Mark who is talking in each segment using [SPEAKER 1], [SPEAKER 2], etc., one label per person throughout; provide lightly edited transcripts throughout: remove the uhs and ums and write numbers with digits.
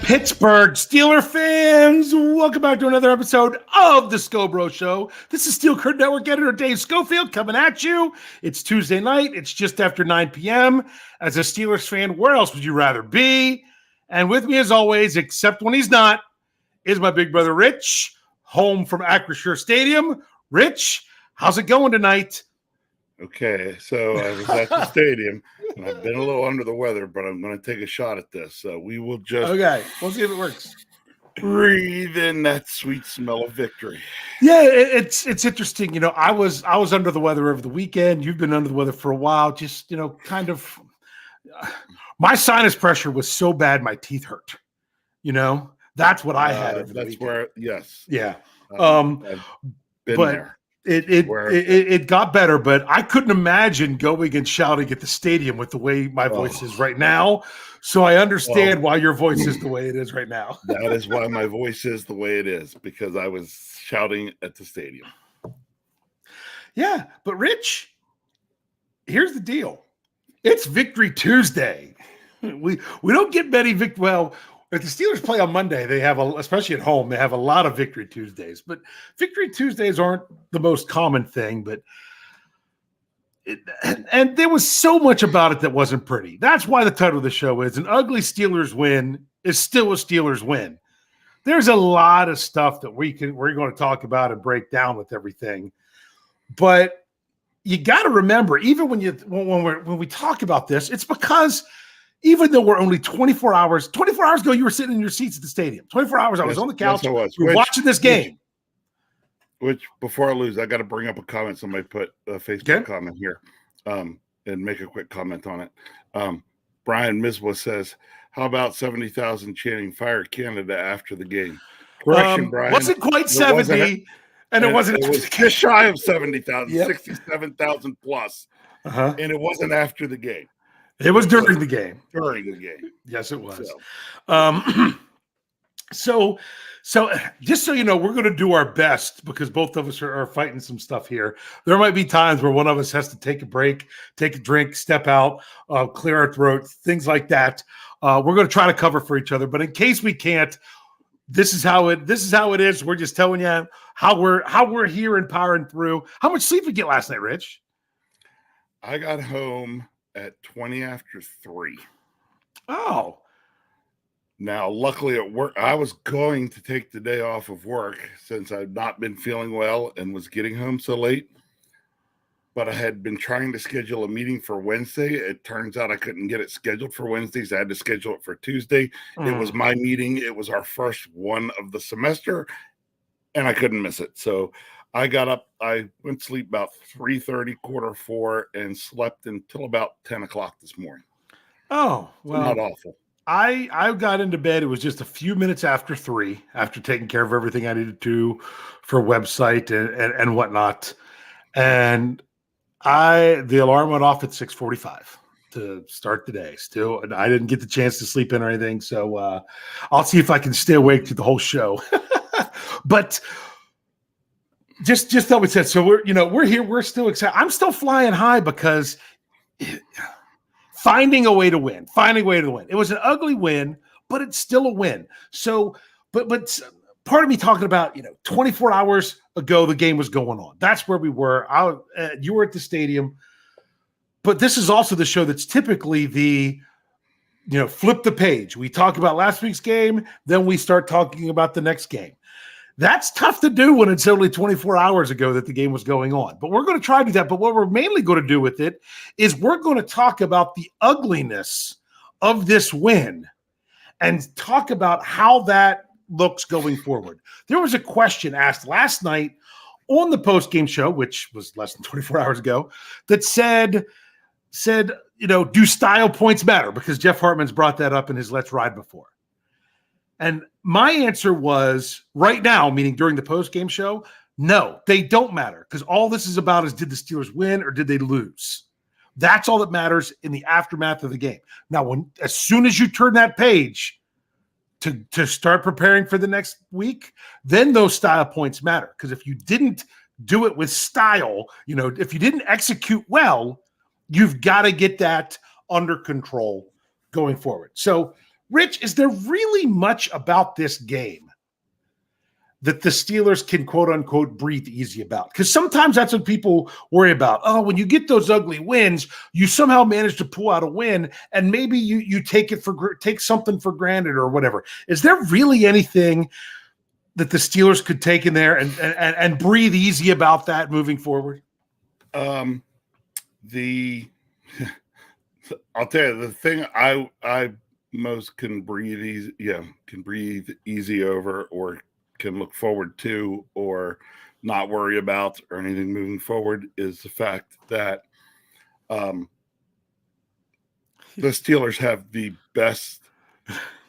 [SPEAKER 1] Pittsburgh Steeler fans, welcome back to another episode of the Scho Bro Show. This is Steel Curtain Network editor Dave Schofield coming at you. It's Tuesday night. It's just after 9 p.m. As a Steelers fan, where else would you rather be? And with me as always, except when he's not, is my big brother Rich, home from Acrisure Stadium. Rich, how's it going tonight?
[SPEAKER 2] Okay, so I was at the stadium, and I've been a little under the weather, but I'm going to take a shot at this. So we will just
[SPEAKER 1] We'll see if it works.
[SPEAKER 2] Breathe in that sweet smell of victory.
[SPEAKER 1] Yeah, it's interesting. You know, I was under the weather over the weekend. You've been under the weather for a while. Just, you know, kind of my sinus pressure was so bad my teeth hurt. You know, that's what I had over the
[SPEAKER 2] that's
[SPEAKER 1] weekend.
[SPEAKER 2] where, yes.
[SPEAKER 1] Yeah.
[SPEAKER 2] I've been
[SPEAKER 1] but
[SPEAKER 2] there.
[SPEAKER 1] It got better, but I couldn't imagine going and shouting at the stadium with the way my voice is right now. So I understand why your voice is the way it is right now.
[SPEAKER 2] That is why my voice is the way it is, because I was shouting at the stadium.
[SPEAKER 1] Yeah, but Rich, here's the deal. It's Victory Tuesday. We don't get many if the Steelers play on Monday, they have, especially at home, they have a lot of Victory Tuesdays. But Victory Tuesdays aren't the most common thing. But and there was so much about it that wasn't pretty. That's why the title of the show is "An Ugly Steelers Win is Still a Steelers Win." There's a lot of stuff that we're going to talk about and break down with everything. But you got to remember, even when we talk about this, it's because even though we're only 24 hours ago, you were sitting in your seats at the stadium. 24 hours, I was on the couch.
[SPEAKER 2] Yes, I was.
[SPEAKER 1] We were watching this game.
[SPEAKER 2] Which, before I lose, I got to bring up a comment. Somebody put a Facebook comment here and make a quick comment on it. Brian Miswa says, how about 70,000 chanting Fire Canada after the game? Correction, Brian.
[SPEAKER 1] Wasn't quite 70, and it wasn't.
[SPEAKER 2] It was just shy of 70,000,
[SPEAKER 1] Yep.
[SPEAKER 2] 67,000 plus.
[SPEAKER 1] Uh-huh.
[SPEAKER 2] And it wasn't after the game.
[SPEAKER 1] It was during the game.
[SPEAKER 2] During the game.
[SPEAKER 1] Yes, it was. So just so you know, we're going to do our best because both of us are fighting some stuff here. There might be times where one of us has to take a break, take a drink, step out, clear our throat, things like that. We're going to try to cover for each other. But in case we can't, this is how it is. We're just telling you how we're here and powering through. How much sleep did you get last night, Rich?
[SPEAKER 2] I got home at 20 after 3.
[SPEAKER 1] Oh.
[SPEAKER 2] Now, luckily at work, I was going to take the day off of work since I've not been feeling well and was getting home so late. But I had been trying to schedule a meeting for Wednesday. It turns out I couldn't get it scheduled for Wednesday, so I had to schedule it for Tuesday. It was my meeting. It was our first one of the semester, and I couldn't miss it. So I got up, I went to sleep about 3:30, 3:45, and slept until about 10 o'clock this morning.
[SPEAKER 1] Oh, well.
[SPEAKER 2] Not awful.
[SPEAKER 1] I got into bed. It was just a few minutes after 3, after taking care of everything I needed to for website and whatnot. And the alarm went off at 6:45 to start the day. Still, and I didn't get the chance to sleep in or anything. So I'll see if I can stay awake through the whole show. But just that we said, so we're here. We're still excited. I'm still flying high because finding a way to win. It was an ugly win, but it's still a win. So, but part of me talking about, 24 hours ago, the game was going on. That's where we were. You were at the stadium, but this is also the show that's typically the, flip the page. We talk about last week's game, then we start talking about the next game. That's tough to do when it's only 24 hours ago that the game was going on. But we're going to try to do that. But what we're mainly going to do with it is we're going to talk about the ugliness of this win and talk about how that looks going forward. There was a question asked last night on the post-game show, which was less than 24 hours ago, that said, do style points matter? Because Jeff Hartman's brought that up in his Let's Ride before. And my answer was right now, meaning during the post-game show, no, they don't matter because all this is about is did the Steelers win or did they lose? That's all that matters in the aftermath of the game. Now, as soon as you turn that page to start preparing for the next week, then those style points matter because if you didn't do it with style, if you didn't execute well, you've got to get that under control going forward. So Rich, is there really much about this game that the Steelers can quote unquote breathe easy about? Because sometimes that's what people worry about. Oh, when you get those ugly wins, you somehow manage to pull out a win, and maybe you take something for granted or whatever. Is there really anything that the Steelers could take in there and breathe easy about that moving forward?
[SPEAKER 2] I'll tell you the thing I most can breathe easy over, or can look forward to, or not worry about, or anything moving forward, is the fact that the Steelers have the best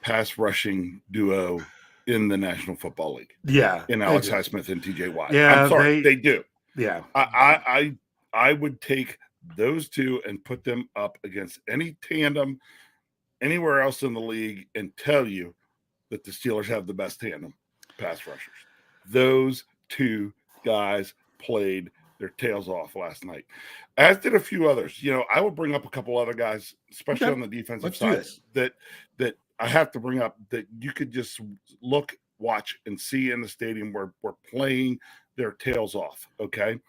[SPEAKER 2] pass rushing duo in the National Football League.
[SPEAKER 1] Yeah,
[SPEAKER 2] in Alex Highsmith and TJ Watt.
[SPEAKER 1] Yeah,
[SPEAKER 2] I'm sorry, they do.
[SPEAKER 1] Yeah,
[SPEAKER 2] I would take those two and put them up against any tandem anywhere else in the league and tell you that the Steelers have the best tandem pass rushers. Those two guys played their tails off last night, as did a few others. I would bring up a couple other guys, especially on the defensive side, that I have to bring up, that you could just look, watch, and see in the stadium where we're playing their tails off. Okay.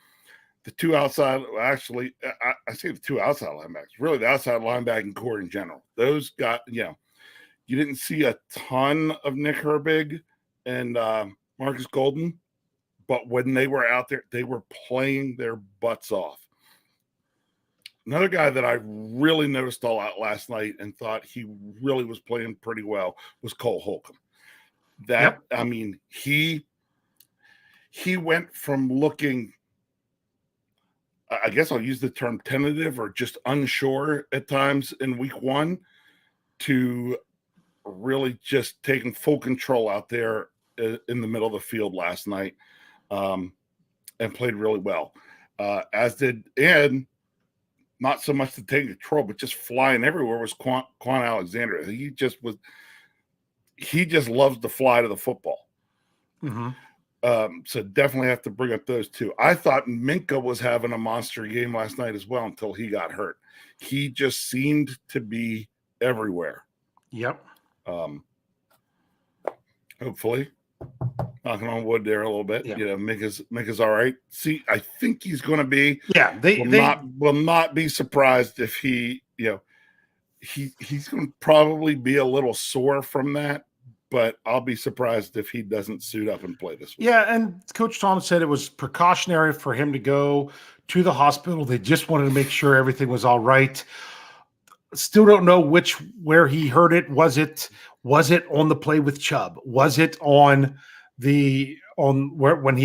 [SPEAKER 2] The two outside, actually, I say the two outside linebackers, really the outside linebacking core in general. Those got, you didn't see a ton of Nick Herbig and Marcus Golden, but when they were out there, they were playing their butts off. Another guy that I really noticed all out last night and thought he really was playing pretty well was Cole Holcomb. I mean, he went from looking, I guess I'll use the term tentative or just unsure at times in week one, to really just taking full control out there in the middle of the field last night, and played really well. And not so much to take control, but just flying everywhere was Quan Alexander. He just loves to fly to the football.
[SPEAKER 1] Mm-hmm.
[SPEAKER 2] So definitely have to bring up those two. I thought Minka was having a monster game last night as well until he got hurt. He just seemed to be everywhere.
[SPEAKER 1] Yep.
[SPEAKER 2] Hopefully, knocking on wood there a little bit.
[SPEAKER 1] Yeah.
[SPEAKER 2] Minka's all right. See, I think he's going to be.
[SPEAKER 1] Yeah,
[SPEAKER 2] will not be surprised if he, he's going to probably be a little sore from that. But I'll be surprised if he doesn't suit up and play this week.
[SPEAKER 1] Yeah, and Coach Tom said it was precautionary for him to go to the hospital. They just wanted to make sure everything was all right. Still don't know where he heard it. Was it on the play with Chubb? Was it when he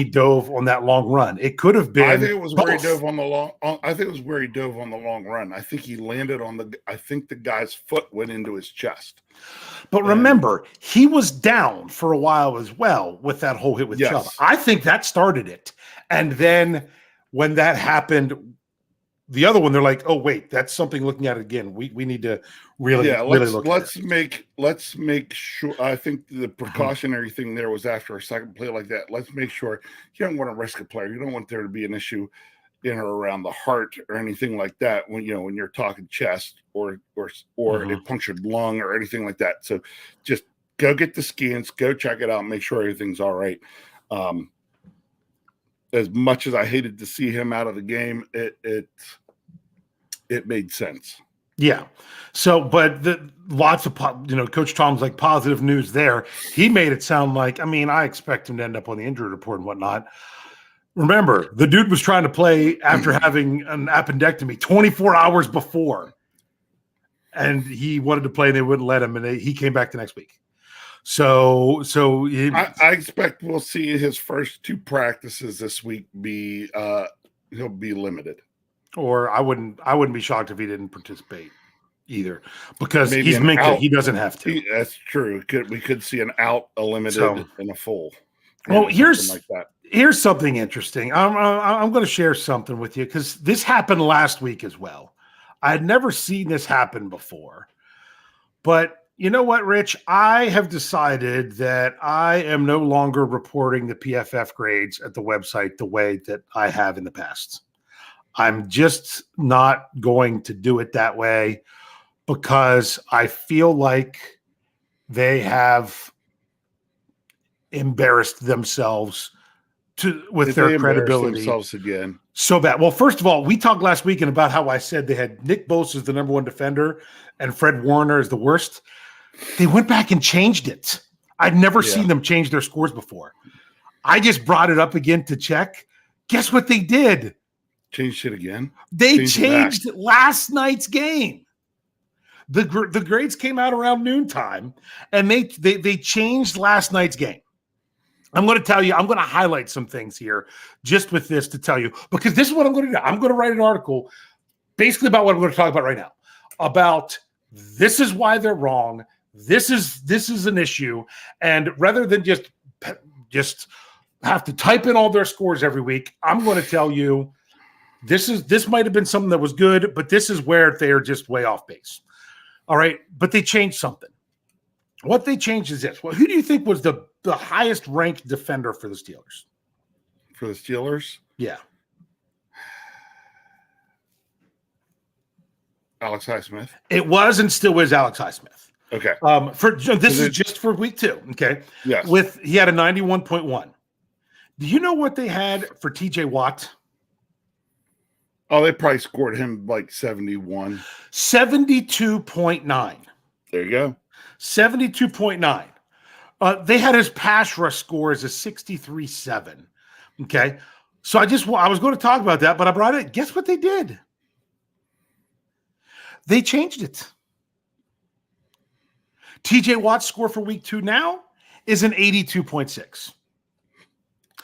[SPEAKER 1] dove on that long run? It could have been.
[SPEAKER 2] I think it was
[SPEAKER 1] both.
[SPEAKER 2] where he dove on the long. I think it was where he dove on the long run. I think he landed on I think the guy's foot went into his chest.
[SPEAKER 1] But remember, he was down for a while as well with that whole hit with Chubb. I think that started it. And then when that happened, the other one, they're like, oh, wait, that's something looking at it again. We need to really look at it.
[SPEAKER 2] Let's make sure. I think the precautionary thing there was after a second play like that. Let's make sure you don't want to risk a player. You don't want there to be an issue in or around the heart or anything like that when you're talking chest or a punctured lung or anything like that. So just go get the scans, go check it out, make sure everything's all right. As much as I hated to see him out of the game, it made sense.
[SPEAKER 1] Yeah. So, but lots of Coach Tom's like positive news there. He made it sound like, I expect him to end up on the injury report and whatnot. Remember, the dude was trying to play after having an appendectomy 24 hours before, and he wanted to play, and they wouldn't let him, and he came back the next week. So
[SPEAKER 2] I expect we'll see his first two practices this week be he'll be limited.
[SPEAKER 1] Or I wouldn't be shocked if he didn't participate either, because he's Minka. He doesn't have to.
[SPEAKER 2] That's true. We could see an out, a limited, and a full.
[SPEAKER 1] Well, here's something interesting. I'm going to share something with you because this happened last week as well. I had never seen this happen before. But you know what, Rich? I have decided that I am no longer reporting the PFF grades at the website the way that I have in the past. I'm just not going to do it that way because I feel like they have embarrassed themselves with their credibility
[SPEAKER 2] themselves again
[SPEAKER 1] so bad. Well, first of all, we talked last weekend about how I said they had Nick Bosa as the number one defender and Fred Warner is the worst. They went back and changed it. I'd never seen them change their scores before. I just brought it up again to check. Guess what they did?
[SPEAKER 2] Changed it again.
[SPEAKER 1] They changed last night's game. The grades came out around noontime, and they changed last night's game. I'm going to tell you, I'm going to highlight some things here just with this to tell you, because this is what I'm going to do. I'm going to write an article basically about what I'm going to talk about right now, about this is why they're wrong. This is an issue. And rather than just have to type in all their scores every week, I'm going to tell you this might have been something that was good, but this is where they're just way off base. All right. But they changed something. What they changed is this. Well, who do you think was the highest ranked defender for the Steelers?
[SPEAKER 2] For the Steelers?
[SPEAKER 1] Yeah.
[SPEAKER 2] Alex Highsmith.
[SPEAKER 1] It was and still is Alex Highsmith.
[SPEAKER 2] Okay.
[SPEAKER 1] This is just for week 2. Okay.
[SPEAKER 2] Yes.
[SPEAKER 1] He had a 91.1. Do you know what they had for TJ Watt?
[SPEAKER 2] Oh, they probably scored him like 71.
[SPEAKER 1] 72.9.
[SPEAKER 2] There you go.
[SPEAKER 1] 72.9. They had his pass rush score as a 63.7. Okay. So I was going to talk about that, but I brought it. Guess what they did? They changed it. TJ Watt's score for week 2 now is an 82.6.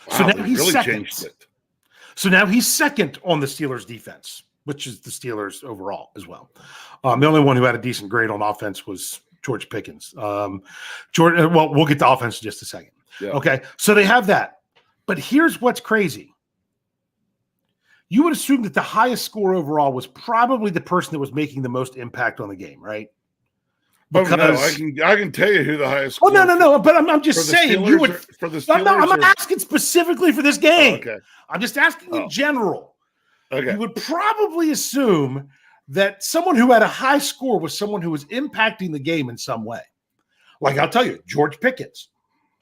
[SPEAKER 1] So now he's really second. Changed it. So now he's second on the Steelers defense, which is the Steelers overall as well. The only one who had a decent grade on offense was George Pickens. Well, we'll get to offense in just a second. Yeah. Okay, so they have that. But here's what's crazy. You would assume that the highest score overall was probably the person that was making the most impact on the game, right?
[SPEAKER 2] Because I can tell you who the highest.
[SPEAKER 1] Oh no! But I'm just saying you would.
[SPEAKER 2] For the Steelers,
[SPEAKER 1] I'm not asking specifically for this game.
[SPEAKER 2] Oh, okay.
[SPEAKER 1] I'm just asking in general.
[SPEAKER 2] Okay.
[SPEAKER 1] You would probably assume that someone who had a high score was someone who was impacting the game in some way. Like I'll tell you, George Pickens,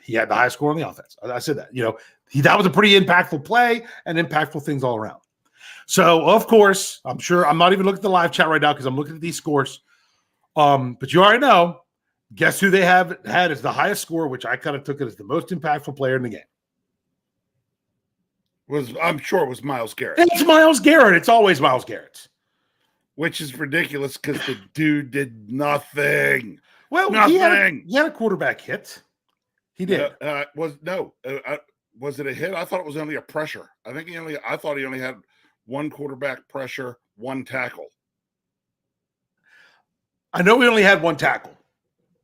[SPEAKER 1] he had the highest score on the offense. I said that. That was a pretty impactful play and impactful things all around. So of course, I'm sure I'm not even looking at the live chat right now because I'm looking at these scores. But you already know, guess who they had as the highest score, which I kind of took it as the most impactful player in the game.
[SPEAKER 2] I'm sure it was Myles Garrett.
[SPEAKER 1] It's Myles Garrett. It's always Myles Garrett.
[SPEAKER 2] Which is ridiculous because the dude did nothing.
[SPEAKER 1] Well,
[SPEAKER 2] nothing.
[SPEAKER 1] He had a quarterback hit. He did.
[SPEAKER 2] Was it a hit? I thought it was only a pressure. I thought he only had one quarterback pressure, one tackle.
[SPEAKER 1] I know we only had one tackle.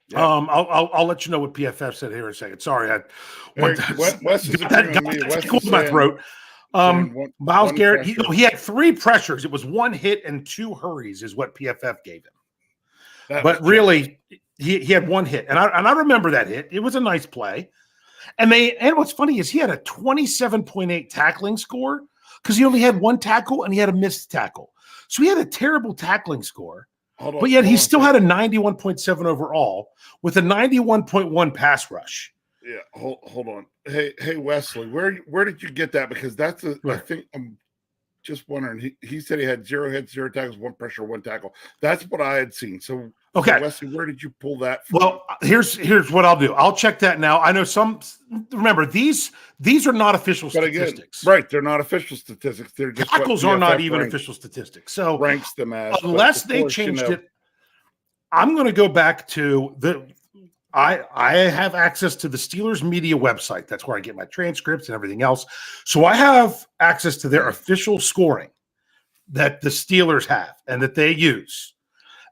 [SPEAKER 2] Yeah.
[SPEAKER 1] I'll let you know what PFF said here in a second. Sorry,
[SPEAKER 2] Wes is
[SPEAKER 1] got my throat. Myles Garrett, he had 3 pressures. It was 1 hit and 2 hurries, is what PFF gave him. But really, he had 1 hit, and I remember that hit. It was a nice play, and what's funny is he had a 27.8 tackling score because he only had 1 tackle and he had a missed tackle, so he had a terrible tackling score. But yet he still had a 91.7 overall with a 91.1 pass rush.
[SPEAKER 2] Yeah, hold on. Hey Wesley, where did you get that? Because that's I think I'm just wondering. He said he had 0 hits, 0 tackles, 1 pressure, 1 tackle. That's what I had seen. So Wesley, where did you pull that from?
[SPEAKER 1] Well, here's what I'll do. I'll check that now. I know remember these are not official statistics.
[SPEAKER 2] Right, they're not official statistics. They're just
[SPEAKER 1] tackles are not even official statistics. So
[SPEAKER 2] ranks them as
[SPEAKER 1] unless they changed it. I'm going to go back to I have access to the Steelers media website. That's where I get my transcripts and everything else. So I have access to their official scoring that the Steelers have and that they use.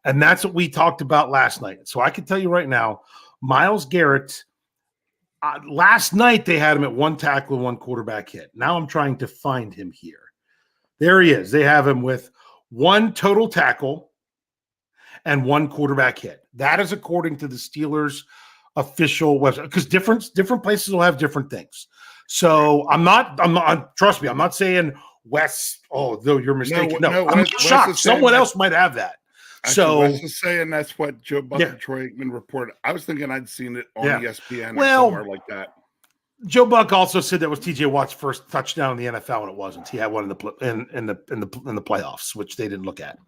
[SPEAKER 1] And that's what we talked about last night. So I can tell you right now, Myles Garrett, last night they had him at 1 tackle and 1 quarterback hit. Now I'm trying to find him here. There he is. They have him with 1 total tackle and 1 quarterback hit. That is according to the Steelers official website, because different places will have different things. So I'm not trust me, I'm not saying Wes, though you're mistaken. No, I'm shocked. Someone else might have that.
[SPEAKER 2] Actually,
[SPEAKER 1] So
[SPEAKER 2] Wes is saying that's what Joe Buck
[SPEAKER 1] yeah,
[SPEAKER 2] and Troy Aikman reported. I was thinking I'd seen it on
[SPEAKER 1] yeah.
[SPEAKER 2] ESPN or
[SPEAKER 1] Well,
[SPEAKER 2] somewhere like that.
[SPEAKER 1] Joe Buck also said that was T.J. Watt's first touchdown in the NFL, and it wasn't. He had one in the playoffs, which they didn't look at.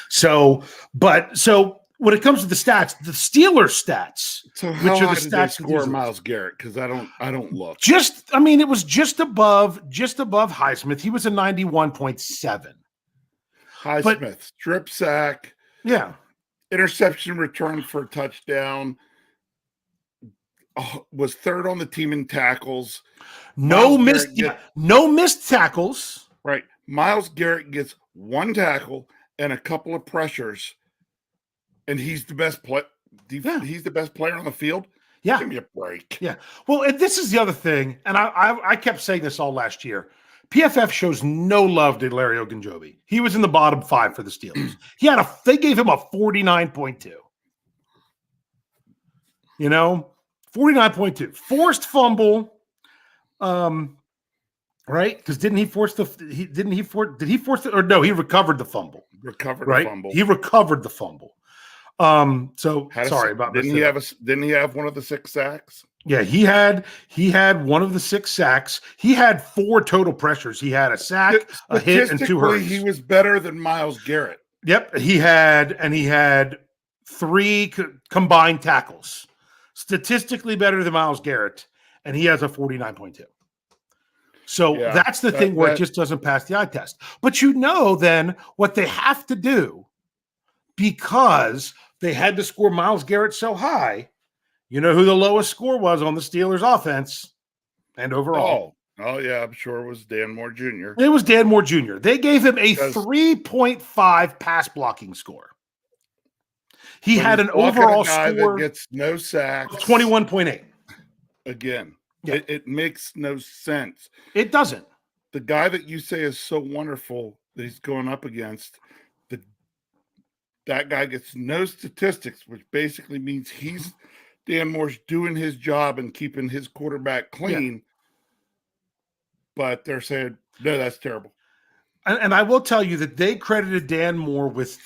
[SPEAKER 1] So when it comes to the stats, the Steelers stats,
[SPEAKER 2] So
[SPEAKER 1] which
[SPEAKER 2] how
[SPEAKER 1] are the
[SPEAKER 2] high did they
[SPEAKER 1] stats that
[SPEAKER 2] score
[SPEAKER 1] these are-
[SPEAKER 2] Myles Garrett? Because I don't look.
[SPEAKER 1] it was just above Highsmith. He was a 91.7.
[SPEAKER 2] Highsmith, strip sack,
[SPEAKER 1] Yeah,
[SPEAKER 2] interception return for a touchdown. Was third on the team in tackles.
[SPEAKER 1] no missed tackles.
[SPEAKER 2] Right. Myles Garrett gets one tackle and a couple of pressures, and he's the best He's the best player on the field.
[SPEAKER 1] Yeah,
[SPEAKER 2] give me a break.
[SPEAKER 1] Yeah. Well, and this is the other thing, and I kept saying this all last year. PFF shows no love to Larry Ogunjobi. He was in the bottom 5 for the Steelers. They gave him a 49.2. 49.2. Forced fumble. Right? Because did he force the or no, he recovered the fumble.
[SPEAKER 2] The fumble.
[SPEAKER 1] He recovered the fumble. Sorry about this.
[SPEAKER 2] Didn't he have one of the 6 sacks?
[SPEAKER 1] Yeah, he had one of the 6 sacks. He had 4 total pressures. He had a sack, a hit, and 2 hurts.
[SPEAKER 2] He was better than Myles Garrett.
[SPEAKER 1] Yep, he had 3 combined tackles. Statistically better than Myles Garrett, and he has a 49.2. So that's the thing where it just doesn't pass the eye test. But then what they have to do, because they had to score Myles Garrett so high, you know who the lowest score was on the Steelers offense and overall?
[SPEAKER 2] Oh yeah, I'm sure it was Dan Moore Jr.
[SPEAKER 1] It was Dan Moore Jr. They gave him a 3.5 pass blocking score. He had an overall score
[SPEAKER 2] that gets no sacks.
[SPEAKER 1] 21.8.
[SPEAKER 2] Again, it makes no sense.
[SPEAKER 1] It doesn't.
[SPEAKER 2] The guy that you say is so wonderful that he's going up against, that guy gets no statistics, which basically means Dan Moore's doing his job and keeping his quarterback clean. Yeah. But they're saying, no, that's terrible.
[SPEAKER 1] And I will tell you that they credited Dan Moore with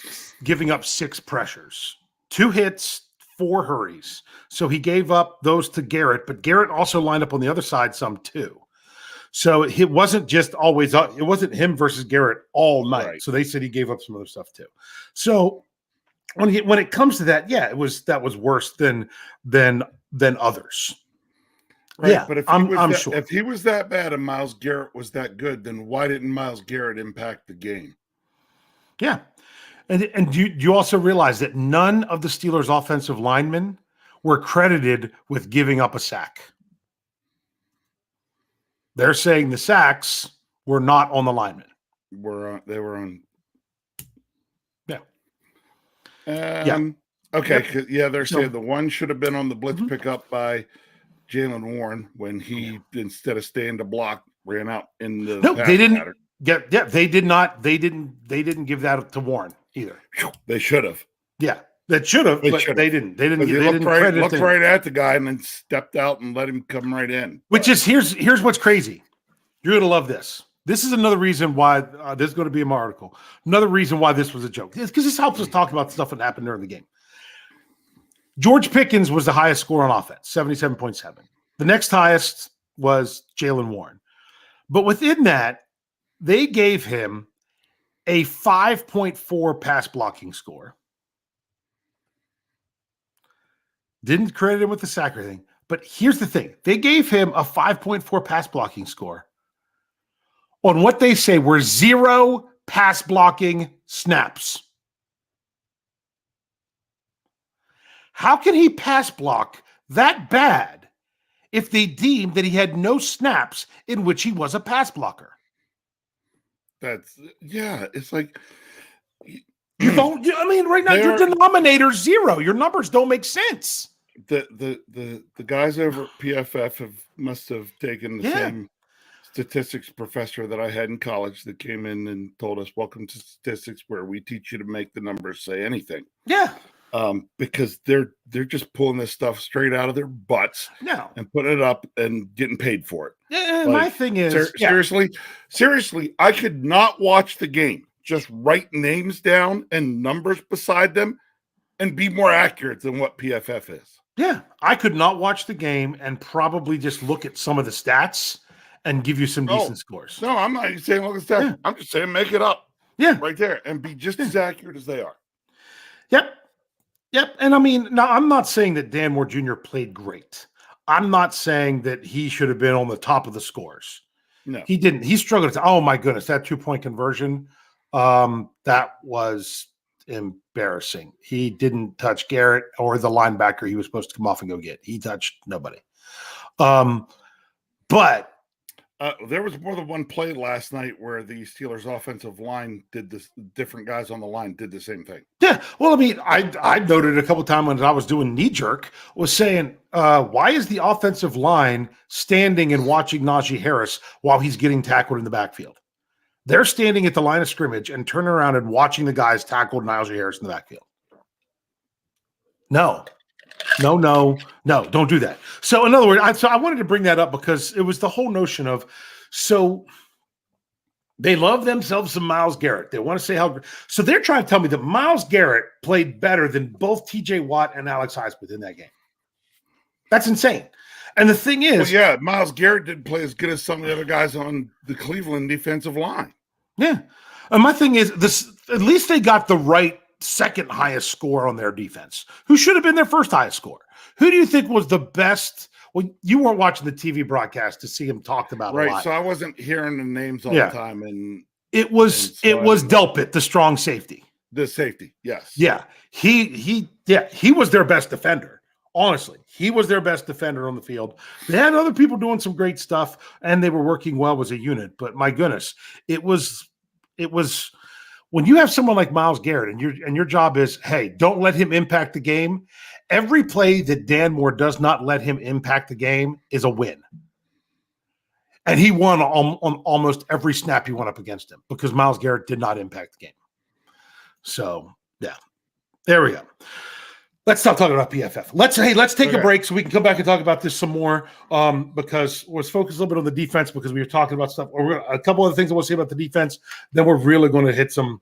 [SPEAKER 1] giving up 6 pressures, 2 hits, 4 hurries. So he gave up those to Garrett, but Garrett also lined up on the other side some too. So it wasn't just always it wasn't him versus Garrett all night. Right. So they said he gave up some other stuff too. So when it comes to that, that was worse than others.
[SPEAKER 2] Right.
[SPEAKER 1] Yeah,
[SPEAKER 2] but if he was that bad and Myles Garrett was that good, then why didn't Myles Garrett impact the game?
[SPEAKER 1] Yeah. And do you also realize that none of the Steelers' offensive linemen were credited with giving up a sack? They're saying the sacks were not on the linemen.
[SPEAKER 2] They were on.
[SPEAKER 1] Yeah.
[SPEAKER 2] Okay. Yep. They're saying the one should have been on the blitz pickup by Jalen Warren when he, instead of staying to block, ran out in the
[SPEAKER 1] they didn't
[SPEAKER 2] pattern.
[SPEAKER 1] They did not. They didn't give that to Warren either.
[SPEAKER 2] They should have.
[SPEAKER 1] Yeah, that should have, but they didn't. They didn't. They
[SPEAKER 2] looked right at the guy and then stepped out and let him come right in.
[SPEAKER 1] Here's what's crazy. You're gonna love this. This is another reason why this is going to be in my article. Another reason why this was a joke. It's because this helps us talk about stuff that happened during the game. George Pickens was the highest score on offense, 77.7. The next highest was Jalen Warren. But within that, they gave him a 5.4 pass blocking score. Didn't credit him with the sack or anything. But here's the thing. They gave him a 5.4 pass blocking score on what they say were 0 pass blocking snaps. How can he pass block that bad if they deemed that he had no snaps in which he was a pass blocker?
[SPEAKER 2] It's like
[SPEAKER 1] you don't. I mean, right now your denominator's 0. Your numbers don't make sense.
[SPEAKER 2] The guys over at PFF must have taken the same statistics professor that I had in college that came in and told us, "Welcome to statistics, where we teach you to make the numbers say anything."
[SPEAKER 1] Yeah.
[SPEAKER 2] Because they're just pulling this stuff straight out of their butts and putting it up and getting paid for it.
[SPEAKER 1] Yeah, my thing is
[SPEAKER 2] seriously, I could not watch the game. just write names down and numbers beside them and be more accurate than what PFF is.
[SPEAKER 1] Yeah, I could not watch the game and probably just look at some of the stats and give you some decent scores.
[SPEAKER 2] No, I'm not saying look at stats. Yeah. I'm just saying make it up.
[SPEAKER 1] Yeah.
[SPEAKER 2] Right there and be just as accurate as they are.
[SPEAKER 1] Yep. Yep. And I mean, now I'm not saying that Dan Moore Jr. played great. I'm not saying that he should have been on the top of the scores.
[SPEAKER 2] No.
[SPEAKER 1] He didn't. He struggled. Oh my goodness, that 2-point conversion. That was embarrassing. He didn't touch Garrett or the linebacker he was supposed to come off and go get. He touched nobody. But
[SPEAKER 2] there was more than one play last night where the Steelers offensive line did this. Different guys on the line did the same thing.
[SPEAKER 1] Yeah. Well, I mean, I noted a couple of times when I was doing knee jerk was saying, why is the offensive line standing and watching Najee Harris while he's getting tackled in the backfield? They're standing at the line of scrimmage and turning around and watching the guys tackle Najee Harris in the backfield. No, don't do that. So in other words, I wanted to bring that up because it was the whole notion of, so they love themselves some Myles Garrett. They want to say how, so they're trying to tell me that Myles Garrett played better than both TJ Watt and Alex Highsmith in that game. That's insane. And the thing is,
[SPEAKER 2] Myles Garrett didn't play as good as some of the other guys on the Cleveland defensive line.
[SPEAKER 1] Yeah. And my thing is this, at least they got the right second highest score on their defense, who should have been their first highest score. Who do you think was the best? Well, you weren't watching the TV broadcast to see him talked about a lot.
[SPEAKER 2] So I wasn't hearing the names all the time. And
[SPEAKER 1] it was Delpit, the strong safety.
[SPEAKER 2] The safety, yes.
[SPEAKER 1] Yeah. He was their best defender. Honestly, he was their best defender on the field. They had other people doing some great stuff, and they were working well as a unit. But my goodness, it was when you have someone like Myles Garrett, and your job is, hey, don't let him impact the game. Every play that Dan Moore does not let him impact the game is a win. And he won on almost every snap he went up against him because Myles Garrett did not impact the game. So yeah, there we go. Let's stop talking about PFF. Let's take a break so we can come back and talk about this some more because let's focus a little bit on the defense because we were talking about stuff. Or a couple other things I want to say about the defense. Then we're really going to hit the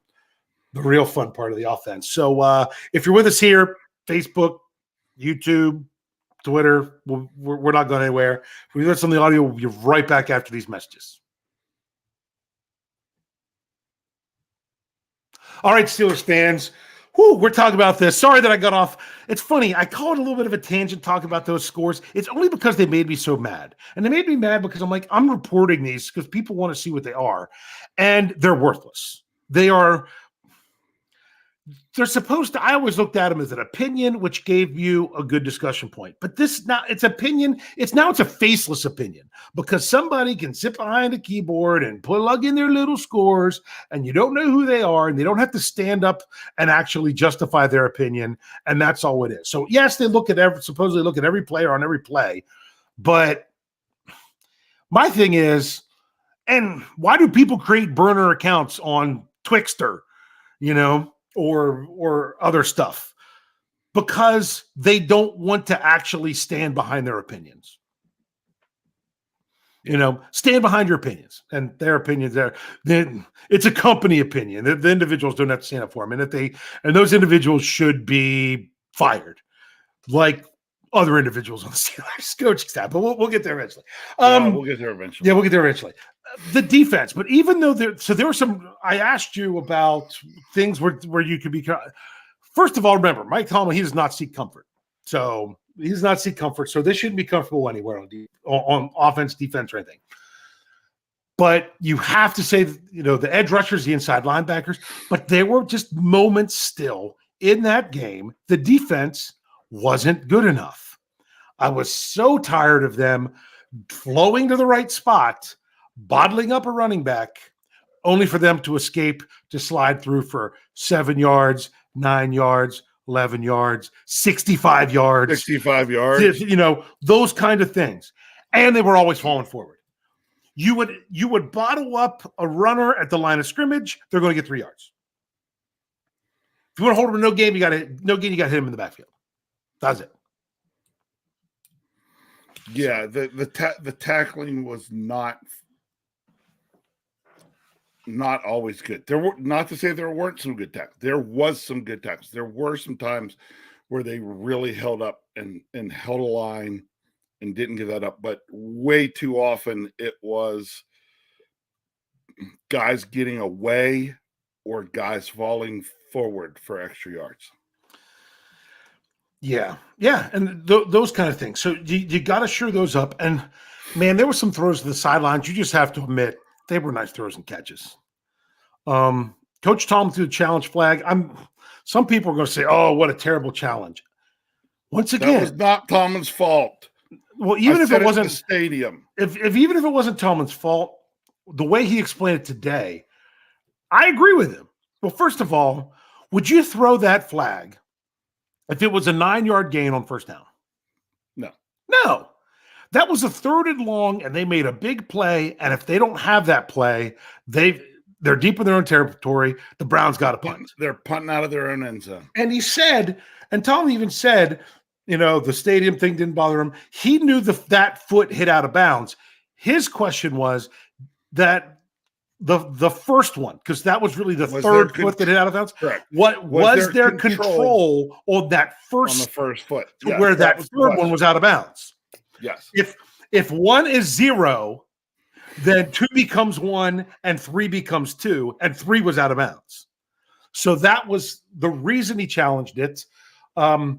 [SPEAKER 1] real fun part of the offense. So if you're with us here, Facebook, YouTube, Twitter, we're not going anywhere. If we listen to the audio, we'll be right back after these messages. All right, Steelers fans. We're talking about this. Sorry that I got off. It's funny. I call it a little bit of a tangent talking about those scores. It's only because they made me so mad. And they made me mad because I'm reporting these because people want to see what they are. And they're worthless. They're supposed to, I always looked at them as an opinion, which gave you a good discussion point. But this now, it's opinion. It's a faceless opinion because somebody can sit behind a keyboard and plug in their little scores and you don't know who they are and they don't have to stand up and actually justify their opinion. And that's all it is. So yes, they supposedly look at every player on every play. But my thing is, and why do people create burner accounts on Twixter, or other stuff? Because they don't want to actually stand behind their opinions. Stand behind your opinions and their opinions there. Then it's a company opinion. The individuals don't have to stand up for them. And those individuals should be fired like other individuals on the Steelers coaching staff. But we'll get there eventually.
[SPEAKER 2] We'll get there eventually.
[SPEAKER 1] Yeah, we'll get there eventually. The defense, but even though there were some, I asked you about things where you could be. First of all, remember, Mike Tomlin, he does not seek comfort. So he does not seek comfort. So they shouldn't be comfortable anywhere on offense, defense, or anything. But you have to say, the edge rushers, the inside linebackers, but there were just moments still in that game. The defense wasn't good enough. I was so tired of them flowing to the right spot, bottling up a running back, only for them to escape to slide through for 7 yards, 9 yards, 11 yards, 65 yards.
[SPEAKER 2] 65 yards.
[SPEAKER 1] Those kind of things. And they were always falling forward. You would bottle up a runner at the line of scrimmage, they're going to get 3 yards. If you want to hold him in no gain, you got to hit him in the backfield. That's it.
[SPEAKER 2] Yeah, the tackling was not not always good. There were, not to say there weren't some good tackles. There was some good tackles. There were some times where they really held up and held a line and didn't give that up. But way too often it was guys getting away or guys falling forward for extra yards.
[SPEAKER 1] Yeah, and those kind of things. So you got to shore those up. And man, there were some throws to the sidelines. You just have to admit they were nice throws and catches. Coach Tom threw the challenge flag. Some people are going to say, "Oh, what a terrible challenge." Once again,
[SPEAKER 2] that was not Tomlin's fault.
[SPEAKER 1] Well, even if it wasn't
[SPEAKER 2] the stadium,
[SPEAKER 1] if even if it wasn't Tomlin's fault, the way he explained it today, I agree with him. Well, first of all, would you throw that flag if it was a 9-yard gain on first down? No. That was a 3rd and long, and they made a big play. And if they don't have that play, they're deep in their own territory. The Browns got a punt.
[SPEAKER 2] They're punting out of their own end zone.
[SPEAKER 1] And he said, and Tom even said, the stadium thing didn't bother him. He knew that foot hit out of bounds. His question was that the first one, because that was really the third foot that hit out of bounds.
[SPEAKER 2] Correct.
[SPEAKER 1] What was their control on that
[SPEAKER 2] on the first foot
[SPEAKER 1] to where that third one was out of bounds?
[SPEAKER 2] Yes.
[SPEAKER 1] If 1 is 0, then 2 becomes 1 and 3 becomes 2, and 3 was out of bounds. So that was the reason he challenged it. And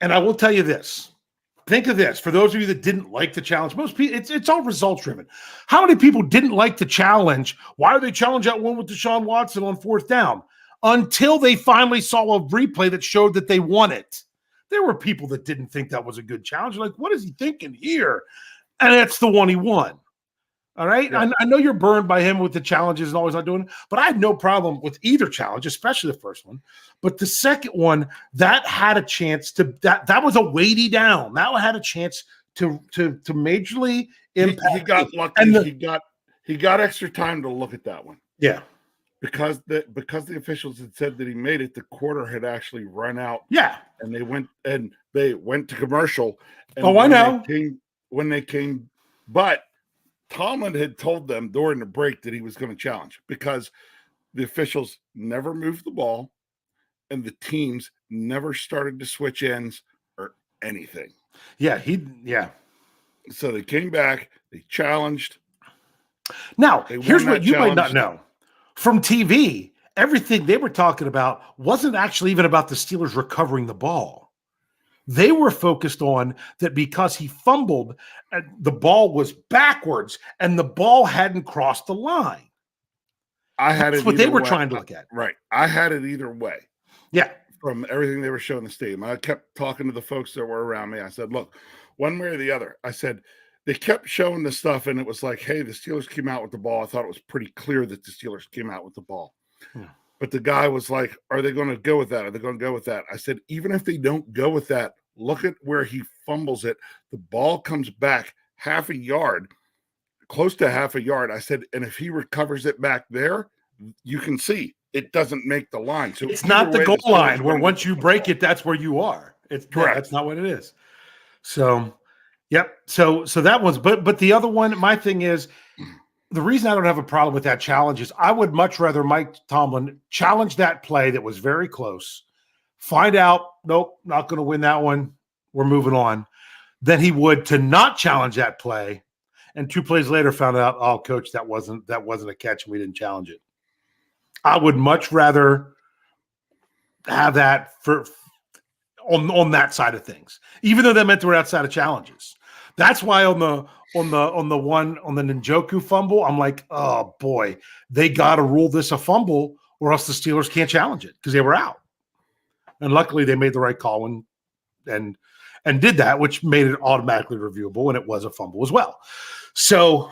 [SPEAKER 1] I will tell you this. Think of this. For those of you that didn't like the challenge, most people, it's all results driven. How many people didn't like the challenge? Why are they challenge that one with Deshaun Watson on 4th down? Until they finally saw a replay that showed that they won it. There were people that didn't think that was a good challenge. Like, what is he thinking here? And that's the one he won. All right. Yeah. I know you're burned by him with the challenges and always not doing it, but I had no problem with either challenge, especially the first one. But the second one, that had a chance to that was a weighty down. That had a chance to majorly impact.
[SPEAKER 2] He got lucky. And he got extra time to look at that one.
[SPEAKER 1] Yeah.
[SPEAKER 2] Because the officials had said that he made it, the quarter had actually run out.
[SPEAKER 1] Yeah.
[SPEAKER 2] And they went to commercial. And
[SPEAKER 1] I know.
[SPEAKER 2] When they came, but Tomlin had told them during the break that he was going to challenge because the officials never moved the ball and the teams never started to switch ends or anything.
[SPEAKER 1] Yeah,
[SPEAKER 2] So they came back, they challenged.
[SPEAKER 1] Now, here's what you might not know. From TV, everything they were talking about wasn't actually even about the Steelers recovering the ball. They were focused on that because he fumbled, the ball was backwards and the ball hadn't crossed the line. That's what they were trying to look at.
[SPEAKER 2] Right. I had it either way.
[SPEAKER 1] Yeah.
[SPEAKER 2] From everything they were showing in the stadium. I kept talking to the folks that were around me. I said, look, one way or the other. I said, they kept showing the stuff and it was like, hey, the Steelers came out with the ball. I thought it was pretty clear that the Steelers came out with the ball. Yeah. But the guy was like, are they going to go with that? Are they going to go with that? I said, even if they don't go with that, look at where he fumbles it. The ball comes back half a yard, close to half a yard. I said, and if he recovers it back there, you can see it doesn't make the line. So
[SPEAKER 1] it's not the goal line where once you break it, that's where you are. It's correct. Yeah, that's not what it is. So, yep. So that one's, but the other one, my thing is, the reason I don't have a problem with that challenge is I would much rather Mike Tomlin challenge that play that was very close, find out, nope, not going to win that one, we're moving on, than he would to not challenge that play, and 2 plays later found out, oh, coach, that wasn't a catch and we didn't challenge it. I would much rather have that on that side of things, even though that meant they were outside of challenges. That's why on the Njoku fumble, I'm like, oh boy, they got to rule this a fumble or else the Steelers can't challenge it because they were out. And luckily they made the right call and did that, which made it automatically reviewable, and it was a fumble as well. So,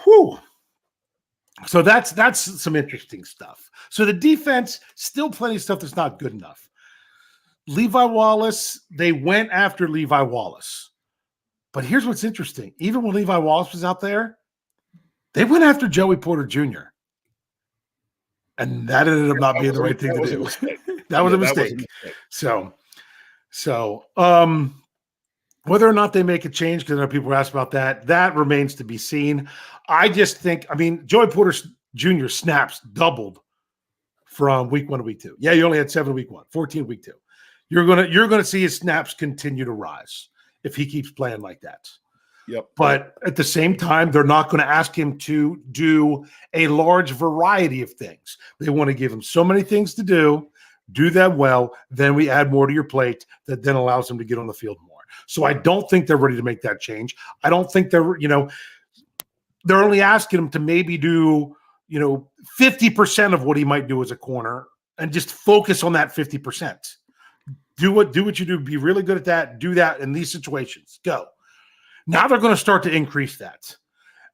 [SPEAKER 1] so that's some interesting stuff. So the defense, still plenty of stuff that's not good enough. Levi Wallace, they went after Levi Wallace. But here's what's interesting. Even when Levi Wallace was out there, they went after Joey Porter Jr. And that ended up not being the right thing to do. That was a mistake. So whether or not they make a change, because I know people ask about that, that remains to be seen. I just think, Joey Porter's junior snaps doubled from week 1 to week 2. Yeah, you only had 7 week 1, 14 week 2. You're gonna see his snaps continue to rise if he keeps playing like that.
[SPEAKER 2] Yep.
[SPEAKER 1] But at the same time, they're not going to ask him to do a large variety of things. They want to give him so many things to do that well, then we add more to your plate that then allows him to get on the field more. So I don't think they're ready to make that change. I don't think they're only asking him to maybe do, 50% of what he might do as a corner and just focus on that 50%. Do what you do. Be really good at that. Do that in these situations. Go. Now they're going to start to increase that.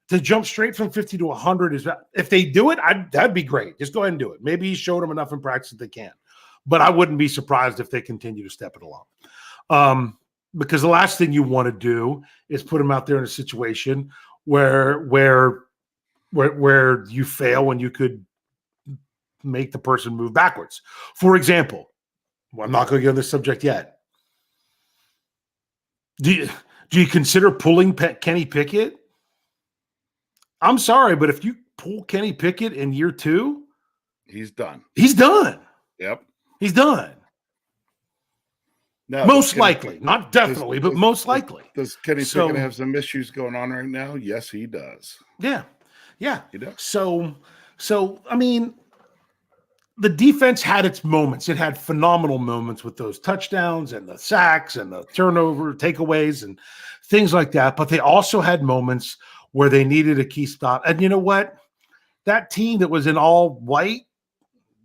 [SPEAKER 1] To jump straight from 50 to 100 is, if they do it, that'd be great. Just go ahead and do it. Maybe he showed them enough in practice that they can. But I wouldn't be surprised if they continue to step it along. Because the last thing you want to do is put them out there in a situation where you fail when you could make the person move backwards. For example, I'm not going to get on this subject yet. Do you consider pulling Kenny Pickett? I'm sorry, but if you pull Kenny Pickett in year 2,
[SPEAKER 2] he's done.
[SPEAKER 1] He's done.
[SPEAKER 2] Yep.
[SPEAKER 1] He's done.
[SPEAKER 2] Now,
[SPEAKER 1] most likely, not definitely, but most likely.
[SPEAKER 2] Does Kenny Pickett have some issues going on right now? Yes, he does.
[SPEAKER 1] Yeah.
[SPEAKER 2] He does.
[SPEAKER 1] So I mean, the defense had its moments. It had phenomenal moments with those touchdowns and the sacks and the turnover takeaways and things like that. But they also had moments where they needed a key stop. And you know what? That team that was in all white,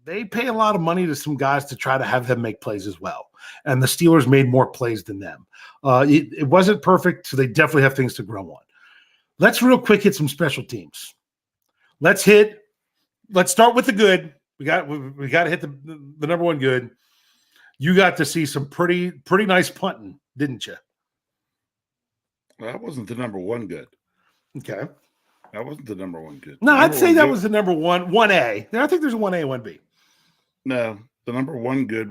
[SPEAKER 1] they pay a lot of money to some guys to try to have them make plays as well. And the Steelers made more plays than them. It wasn't perfect, so they definitely have things to grow on. Let's real quick hit some special teams. Let's start with the good. We got to hit the number one good. You got to see some pretty nice punting, didn't you?
[SPEAKER 2] That wasn't the number one good.
[SPEAKER 1] Okay.
[SPEAKER 2] That wasn't the number one good.
[SPEAKER 1] No, I'd say that was the number 1A. I think there's a 1A, 1B.
[SPEAKER 2] No, the number one good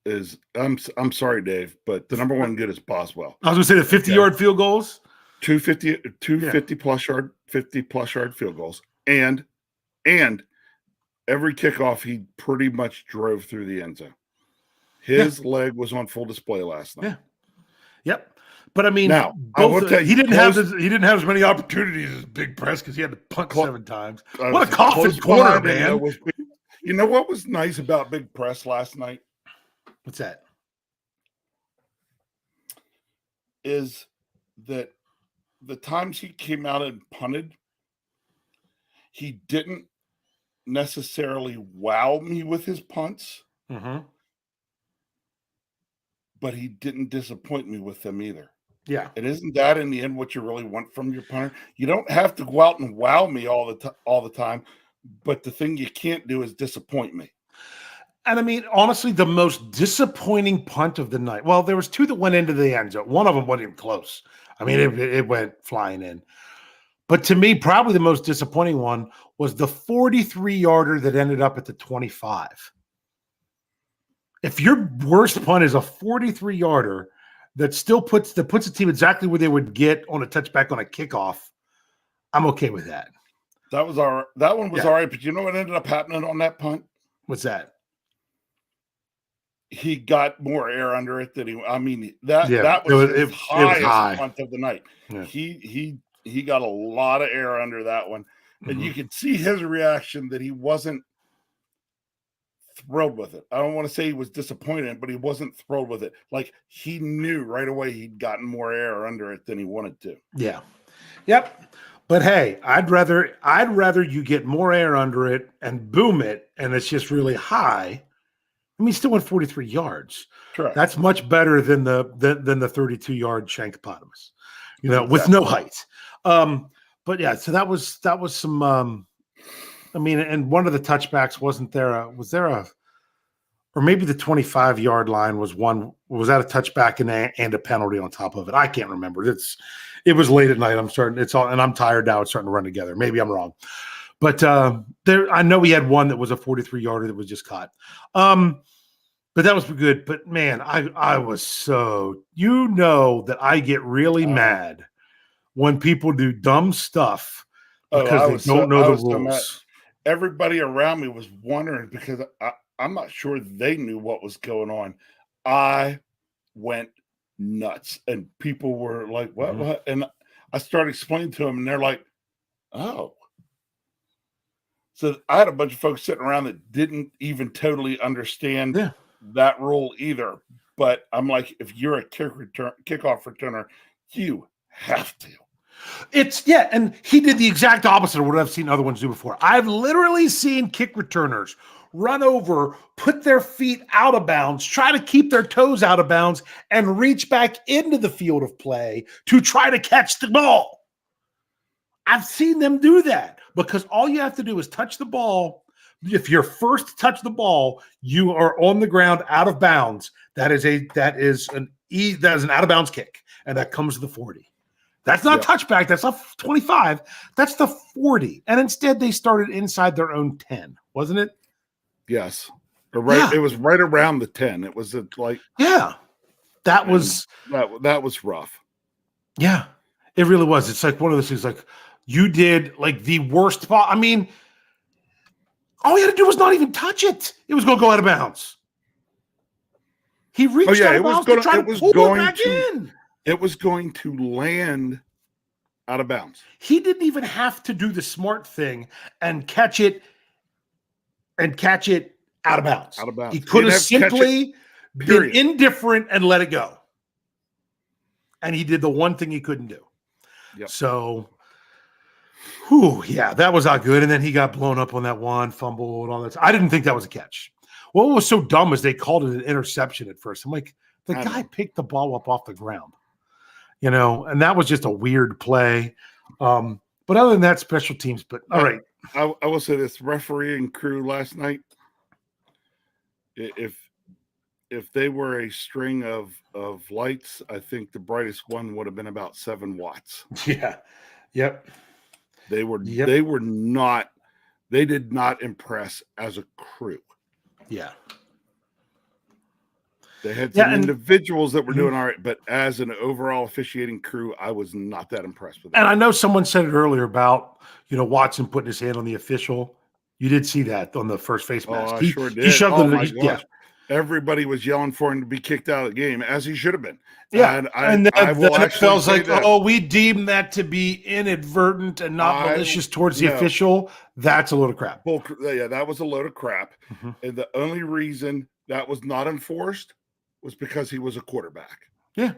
[SPEAKER 2] is I'm sorry, Dave, but the number one good is Boswell.
[SPEAKER 1] I was going to say the 50-yard field goals.
[SPEAKER 2] 50 plus yard field goals. And every kickoff he pretty much drove through the end zone. His leg was on full display last night.
[SPEAKER 1] Yeah. Yep. But I mean,
[SPEAKER 2] now,
[SPEAKER 1] he didn't have as many opportunities as Big Press because he had to punt 7 times. What a coffin corner, man!
[SPEAKER 2] You know what was nice about Big Press last night?
[SPEAKER 1] What's that?
[SPEAKER 2] Is that the times he came out and punted, he didn't necessarily wow me with his punts, but he didn't disappoint me with them either.
[SPEAKER 1] Yeah.
[SPEAKER 2] And isn't that in the end what you really want from your punter? You don't have to go out and wow me all the time, but the thing you can't do is disappoint me.
[SPEAKER 1] And I mean, honestly, the most disappointing punt of the night. Well, there was 2 that went into the end zone. One of them wasn't even close. I mean, it went flying in. But to me, probably the most disappointing one was the 43-yarder that ended up at the 25. If your worst punt is a 43-yarder that still puts the team exactly where they would get on a touchback on a kickoff, I'm okay with that.
[SPEAKER 2] That one was all right, but you know what ended up happening on that punt?
[SPEAKER 1] What's that?
[SPEAKER 2] He got more air under it than that was his highest punt of the night. Yeah. He got a lot of air under that one. And you could see his reaction that he wasn't thrilled with it. I don't want to say he was disappointed, but he wasn't thrilled with it. Like he knew right away he'd gotten more air under it than he wanted to.
[SPEAKER 1] Yeah. Yep. But hey, I'd rather you get more air under it and boom it, and it's just really high. I mean, he still went 43 yards.
[SPEAKER 2] Correct.
[SPEAKER 1] That's much better than the 32-yard Shankopotamus, with no height. But yeah, so that was some. I mean, and one of the touchbacks wasn't there. Or maybe the 25-yard line was that a touchback and a penalty on top of it? I can't remember. It was late at night. And I'm tired now. It's starting to run together. Maybe I'm wrong, but I know we had one that was a 43-yarder that was just caught. But that was good. But man, I was so, that I get really mad when people do dumb stuff because they don't know the rules.
[SPEAKER 2] everybody around me was wondering because I'm not sure they knew what was going on. I went nuts, and people were like, "What?
[SPEAKER 1] Mhm.
[SPEAKER 2] What?" And I started explaining to them, and they're like, "Oh." So I had a bunch of folks sitting around that didn't even totally understand
[SPEAKER 1] Yeah.
[SPEAKER 2] that rule either. But I'm like, if you're a kickoff returner, you have to.
[SPEAKER 1] And he did the exact opposite of what I've seen other ones do before. I've literally seen kick returners run over, put their feet out of bounds, try to keep their toes out of bounds, and reach back into the field of play to try to catch the ball. I've seen them do that because all you have to do is touch the ball. If you're first to touch the ball, you are on the ground out of bounds. That is an out of bounds kick, and that comes to the 40. That's not touchback. That's not 25. That's the 40. And instead, they started inside their own 10, wasn't it?
[SPEAKER 2] Yes. Right. It was right around the 10. It was
[SPEAKER 1] that
[SPEAKER 2] was rough.
[SPEAKER 1] Yeah, it really was. It's like one of those things like you did like the worst spot. I mean, all you had to do was not even touch it. It was going to go out of bounds. He reached out of bounds to try to pull it back in.
[SPEAKER 2] It was going to land out of bounds.
[SPEAKER 1] He didn't even have to do the smart thing and catch it out of bounds.
[SPEAKER 2] Out of bounds.
[SPEAKER 1] He could have simply been indifferent and let it go. And he did the one thing he couldn't do.
[SPEAKER 2] Yep.
[SPEAKER 1] So, that was not good. And then he got blown up on that one fumble and all that. I didn't think that was a catch. What was so dumb is they called it an interception at first. I'm like, the guy picked the ball up off the ground. And that was just a weird play. But other than that, special teams. But all right.
[SPEAKER 2] I will say this: refereeing crew last night. If they were a string of lights, I think the brightest one would have been about 7 watts.
[SPEAKER 1] Yeah. Yep.
[SPEAKER 2] They did not impress as a crew.
[SPEAKER 1] Yeah.
[SPEAKER 2] They had some individuals that were doing all right, but as an overall officiating crew, I was not that impressed with that.
[SPEAKER 1] And I know someone said it earlier about, Watson putting his hand on the official. You did see that on the first face mask.
[SPEAKER 2] I sure did.
[SPEAKER 1] He shoved
[SPEAKER 2] my gosh. Yeah. Everybody was yelling for him to be kicked out of the game, as he should have been.
[SPEAKER 1] Yeah. And the NFL's like, we deem that to be inadvertent and not malicious towards the official. That's a load of crap.
[SPEAKER 2] That was a load of crap.
[SPEAKER 1] Mm-hmm.
[SPEAKER 2] And the only reason that was not enforced was because he was a quarterback.
[SPEAKER 1] Yeah.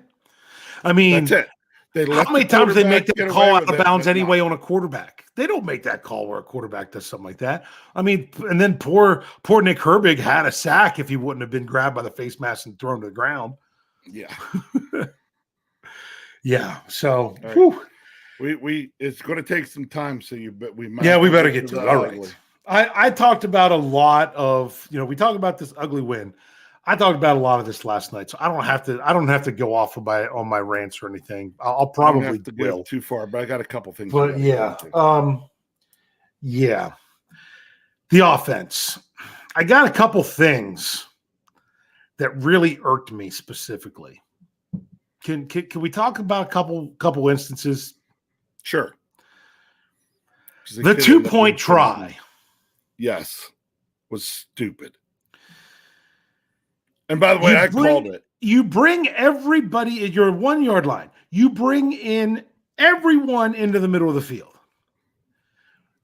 [SPEAKER 1] I mean,
[SPEAKER 2] that's it.
[SPEAKER 1] How many times they make that call out of bounds anyway on a quarterback? They don't make that call where a quarterback does something like that. I mean, and then poor Nick Herbig had a sack if he wouldn't have been grabbed by the face mask and thrown to the ground.
[SPEAKER 2] Yeah.
[SPEAKER 1] Yeah. So
[SPEAKER 2] we it's going to take some time. So we
[SPEAKER 1] better get to it. All right. I talked about a lot of, we talked about this ugly win. I talked about a lot of this last night, so I don't have to go off on my rants or anything. I'll probably
[SPEAKER 2] have to go too far, but I got a couple things.
[SPEAKER 1] But the offense. I got a couple things that really irked me specifically. Can we talk about a couple instances?
[SPEAKER 2] Sure.
[SPEAKER 1] The 2-point try.
[SPEAKER 2] Yes, was stupid. And by the way, I called it.
[SPEAKER 1] You bring everybody at your 1 yard line. You bring in everyone into the middle of the field.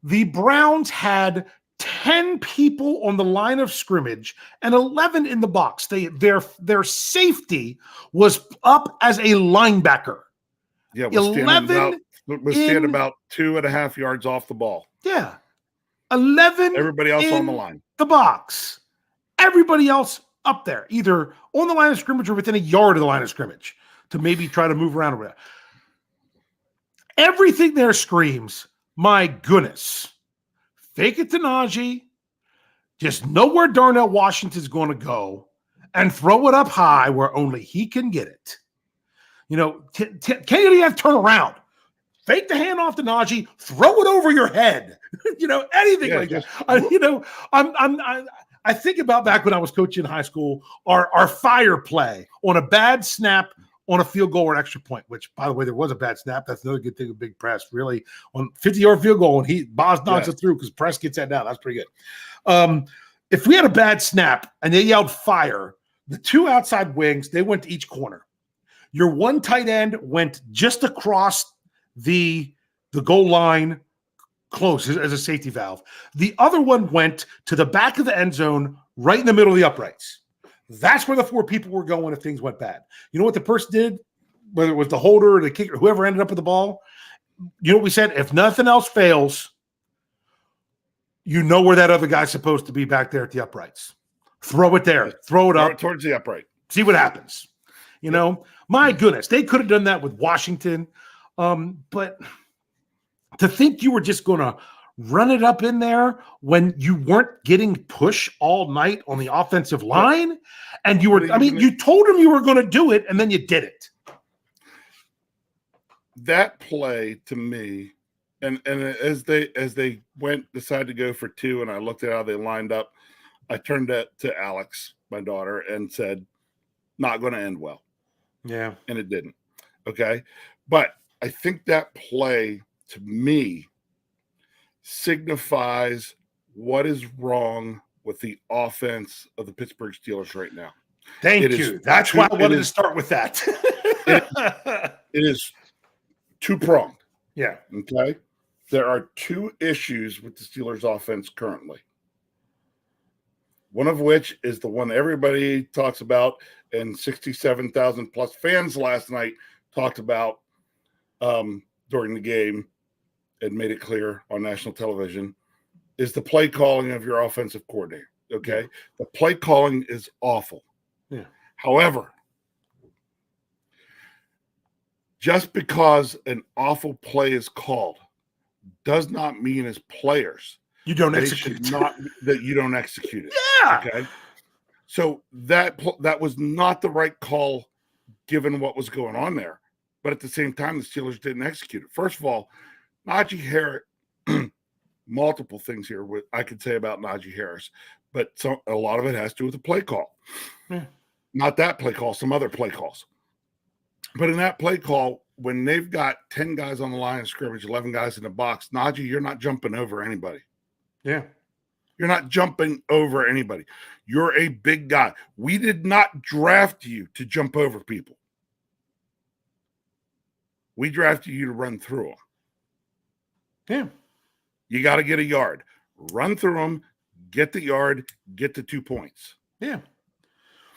[SPEAKER 1] The Browns had 10 people on the line of scrimmage and 11 in the box. Their safety was up as a linebacker.
[SPEAKER 2] Yeah, was standing about 2.5 yards off the ball.
[SPEAKER 1] Yeah. 11.
[SPEAKER 2] Everybody else on the line.
[SPEAKER 1] The box. Everybody else up there, either on the line of scrimmage or within a yard of the line of scrimmage to maybe try to move around over there. Everything there screams, my goodness, fake it to Najee, just know where Darnell Washington's going to go and throw it up high where only he can get it. Can't even have to turn around. Fake the handoff to Najee, throw it over your head. Anything like that. I think about back when I was coaching in high school, our fire play on a bad snap on a field goal or an extra point, which, by the way, there was a bad snap. That's another good thing with Big Press, really. On 50-yard field goal, when Boz knocks it through because Press gets that down. That's pretty good. If we had a bad snap and they yelled fire, the two outside wings, they went to each corner. Your one tight end went just across the goal line close as a safety valve. The other one went to the back of the end zone right in the middle of the uprights. That's where the four people were going if things went bad. You know what the person did, whether it was the holder or the kicker, whoever ended up with the ball? You know what we said? If nothing else fails, you know where that other guy's supposed to be back there at the uprights. Throw it there. Throw it up.
[SPEAKER 2] Towards the upright.
[SPEAKER 1] See what happens. You know, my goodness, they could have done that with Washington. But to think you were just going to run it up in there when you weren't getting push all night on the offensive line, and you were, you told them you were going to do it, and then you did it.
[SPEAKER 2] That play to me, and as they decided to go for two, and I looked at how they lined up, I turned to Alex, my daughter, and said, not going to end well.
[SPEAKER 1] Yeah.
[SPEAKER 2] And it didn't. Okay. But I think that play to me signifies what is wrong with the offense of the Pittsburgh Steelers right now.
[SPEAKER 1] Thank you. That's why I wanted to start with that.
[SPEAKER 2] It is two-pronged.
[SPEAKER 1] Yeah.
[SPEAKER 2] Okay. There are two issues with the Steelers offense currently. One of which is the one everybody talks about, and 67,000 plus fans last night talked about during the game and made it clear on national television, is the play calling of your offensive coordinator. Okay. Yeah. The play calling is awful.
[SPEAKER 1] Yeah.
[SPEAKER 2] However, just because an awful play is called does not mean as players
[SPEAKER 1] you don't execute
[SPEAKER 2] that you don't execute it.
[SPEAKER 1] Yeah.
[SPEAKER 2] Okay. So that was not the right call given what was going on there. But at the same time, the Steelers didn't execute it. First of all, Najee Harris, multiple things here I could say about Najee Harris, but a lot of it has to do with the play call.
[SPEAKER 1] Yeah.
[SPEAKER 2] Not that play call, some other play calls. But in that play call, when they've got 10 guys on the line of scrimmage, 11 guys in the box, Najee, you're not jumping over anybody.
[SPEAKER 1] Yeah.
[SPEAKER 2] You're not jumping over anybody. You're a big guy. We did not draft you to jump over people. We drafted you to run through them.
[SPEAKER 1] Yeah.
[SPEAKER 2] You got to get a yard. Run through them, get the yard, get the 2 points.
[SPEAKER 1] Yeah.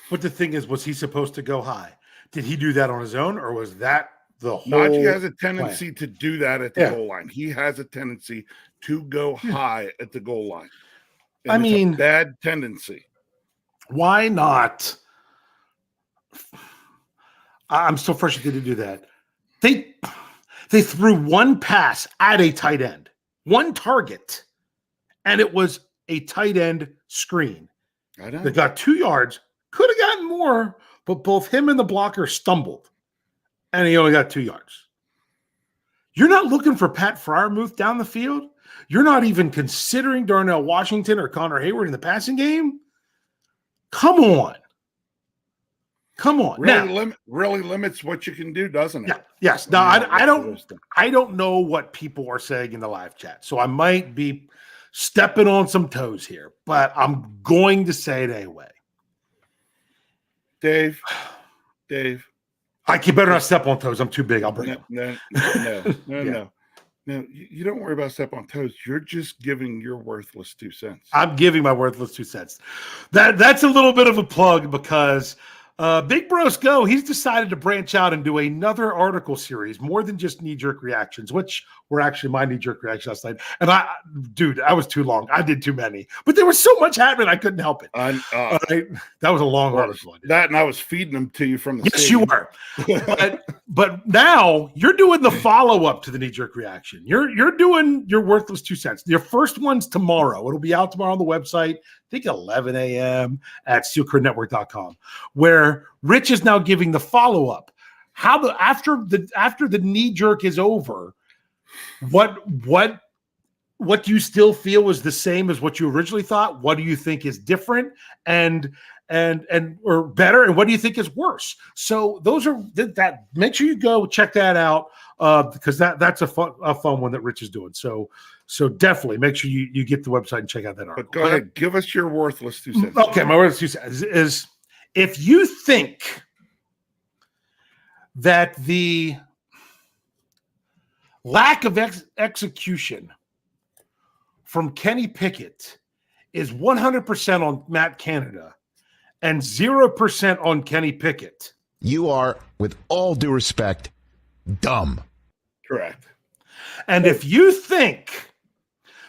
[SPEAKER 1] But the thing is, was he supposed to go high? Did he do that on his own, or was that the whole
[SPEAKER 2] Najee has a tendency
[SPEAKER 1] plan
[SPEAKER 2] to do that at the goal line. He has a tendency to go high at the goal line. And it's a bad tendency.
[SPEAKER 1] Why not? I'm so frustrated to do that. They threw one pass at a tight end, one target, and it was a tight end screen.
[SPEAKER 2] I know.
[SPEAKER 1] They got 2 yards, could have gotten more, but both him and the blocker stumbled, and he only got 2 yards. You're not looking for Pat Freiermuth down the field. You're not even considering Darnell Washington or Connor Hayward in the passing game. Come on.
[SPEAKER 2] Really limits what you can do, doesn't it?
[SPEAKER 1] Yeah. Yes. Now, I don't know what people are saying in the live chat, so I might be stepping on some toes here, but I'm going to say it anyway.
[SPEAKER 2] Dave.
[SPEAKER 1] I can better not step on toes. I'm too big. I'll bring him.
[SPEAKER 2] No, you don't worry about step on toes. You're just giving your worthless 2 cents.
[SPEAKER 1] I'm giving my worthless 2 cents. That's a little bit of a plug because Big Bro Scho, he's decided to branch out and do another article series, more than just knee-jerk reactions, which were actually my knee-jerk reaction last night. And I was too long. I did too many. But there was so much happening, I couldn't help it. That was a long article.
[SPEAKER 2] That, and I was feeding them to you from the
[SPEAKER 1] Yes, you were. But now you're doing the follow-up to the knee-jerk reaction. You're doing your worthless 2 cents. Your first one's tomorrow. It'll be out tomorrow on the website. I think 11 a.m. at steelcurtainetwork.com, where Rich is now giving the follow-up. After the knee jerk is over, what do you still feel is the same as what you originally thought? What do you think is different? And and or better, and what do you think is worse? So those are that. Make sure you go check that out because that's a fun one that Rich is doing. So definitely make sure you get the website and check out that article.
[SPEAKER 2] But go ahead, give us your worthless 2 cents.
[SPEAKER 1] Okay, my worthless 2 cents is if you think that the lack of execution from Kenny Pickett is 100% on Matt Canada and 0% on Kenny Pickett,
[SPEAKER 3] you are, with all due respect, dumb.
[SPEAKER 2] Correct.
[SPEAKER 1] And if you think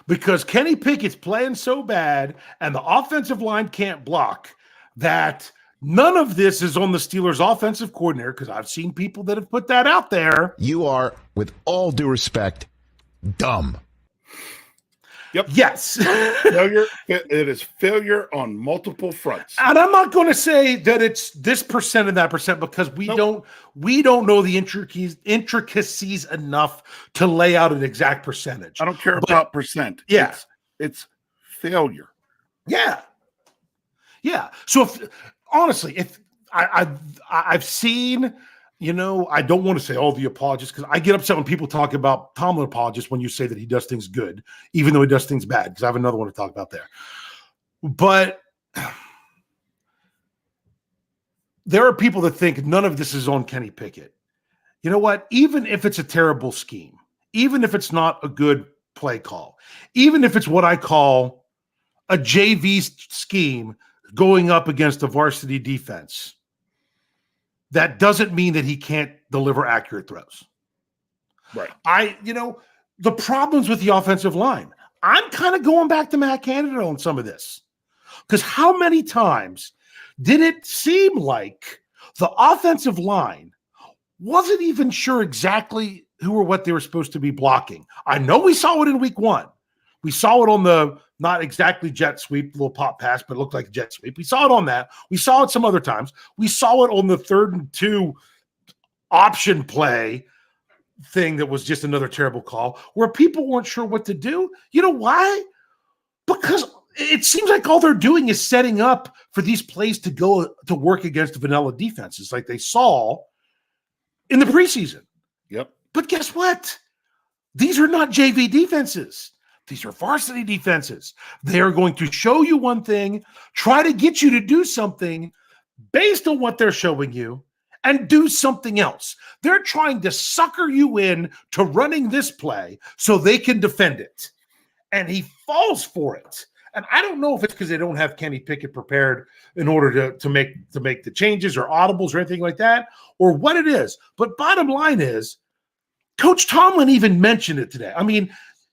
[SPEAKER 1] because Kenny Pickett's playing so bad and the offensive line can't block that none of this is on the Steelers' offensive coordinator, because I've seen people that have put that out there.
[SPEAKER 3] You are, with all due respect, dumb.
[SPEAKER 2] Yep.
[SPEAKER 1] Yes.
[SPEAKER 2] Failure. It is failure on multiple fronts.
[SPEAKER 1] And I'm not going to say that it's this percent and that percent because we don't know the intricacies enough to lay out an exact percentage.
[SPEAKER 2] I don't care about percent.
[SPEAKER 1] Yeah.
[SPEAKER 2] It's failure.
[SPEAKER 1] Yeah. Yeah. So honestly, if I've seen, I don't want to say all the apologists because I get upset when people talk about Tomlin apologists when you say that he does things good, even though he does things bad, because I have another one to talk about there. But there are people that think none of this is on Kenny Pickett. You know what? Even if it's a terrible scheme, even if it's not a good play call, even if it's what I call a JV scheme going up against a varsity defense, that doesn't mean that he can't deliver accurate throws.
[SPEAKER 2] Right.
[SPEAKER 1] The problems with the offensive line, I'm kind of going back to Matt Canada on some of this. Because how many times did it seem like the offensive line wasn't even sure exactly who or what they were supposed to be blocking? I know we saw it in week 1. We saw it on the not exactly jet sweep, little pop pass, but it looked like a jet sweep. We saw it on that. We saw it some other times. We saw it on the 3rd and 2 option play thing that was just another terrible call where people weren't sure what to do. You know why? Because it seems like all they're doing is setting up for these plays to go to work against vanilla defenses like they saw in the preseason.
[SPEAKER 2] Yep.
[SPEAKER 1] But guess what? These are not JV defenses. These are varsity defenses. They are going to show you one thing, try to get you to do something based on what they're showing you, and do something else. They're trying to sucker you in to running this play so they can defend it. And he falls for it. And I don't know if it's because they don't have Kenny Pickett prepared in order to make the changes or audibles or anything like that, or what it is. But bottom line is, Coach Tomlin even mentioned it today. I mean,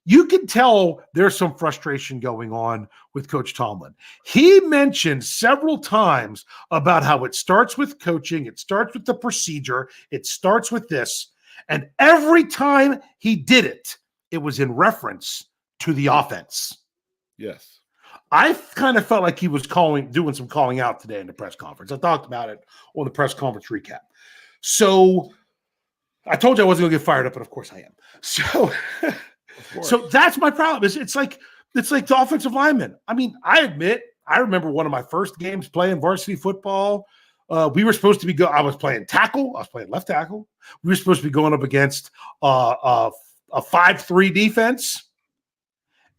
[SPEAKER 1] you can tell there's some frustration going on with Coach Tomlin. He mentioned several times about how it starts with coaching, it starts with the procedure, it starts with this. And every time he did it, it was in reference to the offense.
[SPEAKER 2] Yes.
[SPEAKER 1] I kind of felt like he was doing some calling out today in the press conference. I talked about it on the press conference recap. So I told you I wasn't going to get fired up, but of course I am. So that's my problem. It's like the offensive linemen. I mean, I admit, I remember one of my first games playing varsity football. We were supposed to be I was playing tackle. I was playing left tackle. We were supposed to be going up against a 5-3 defense,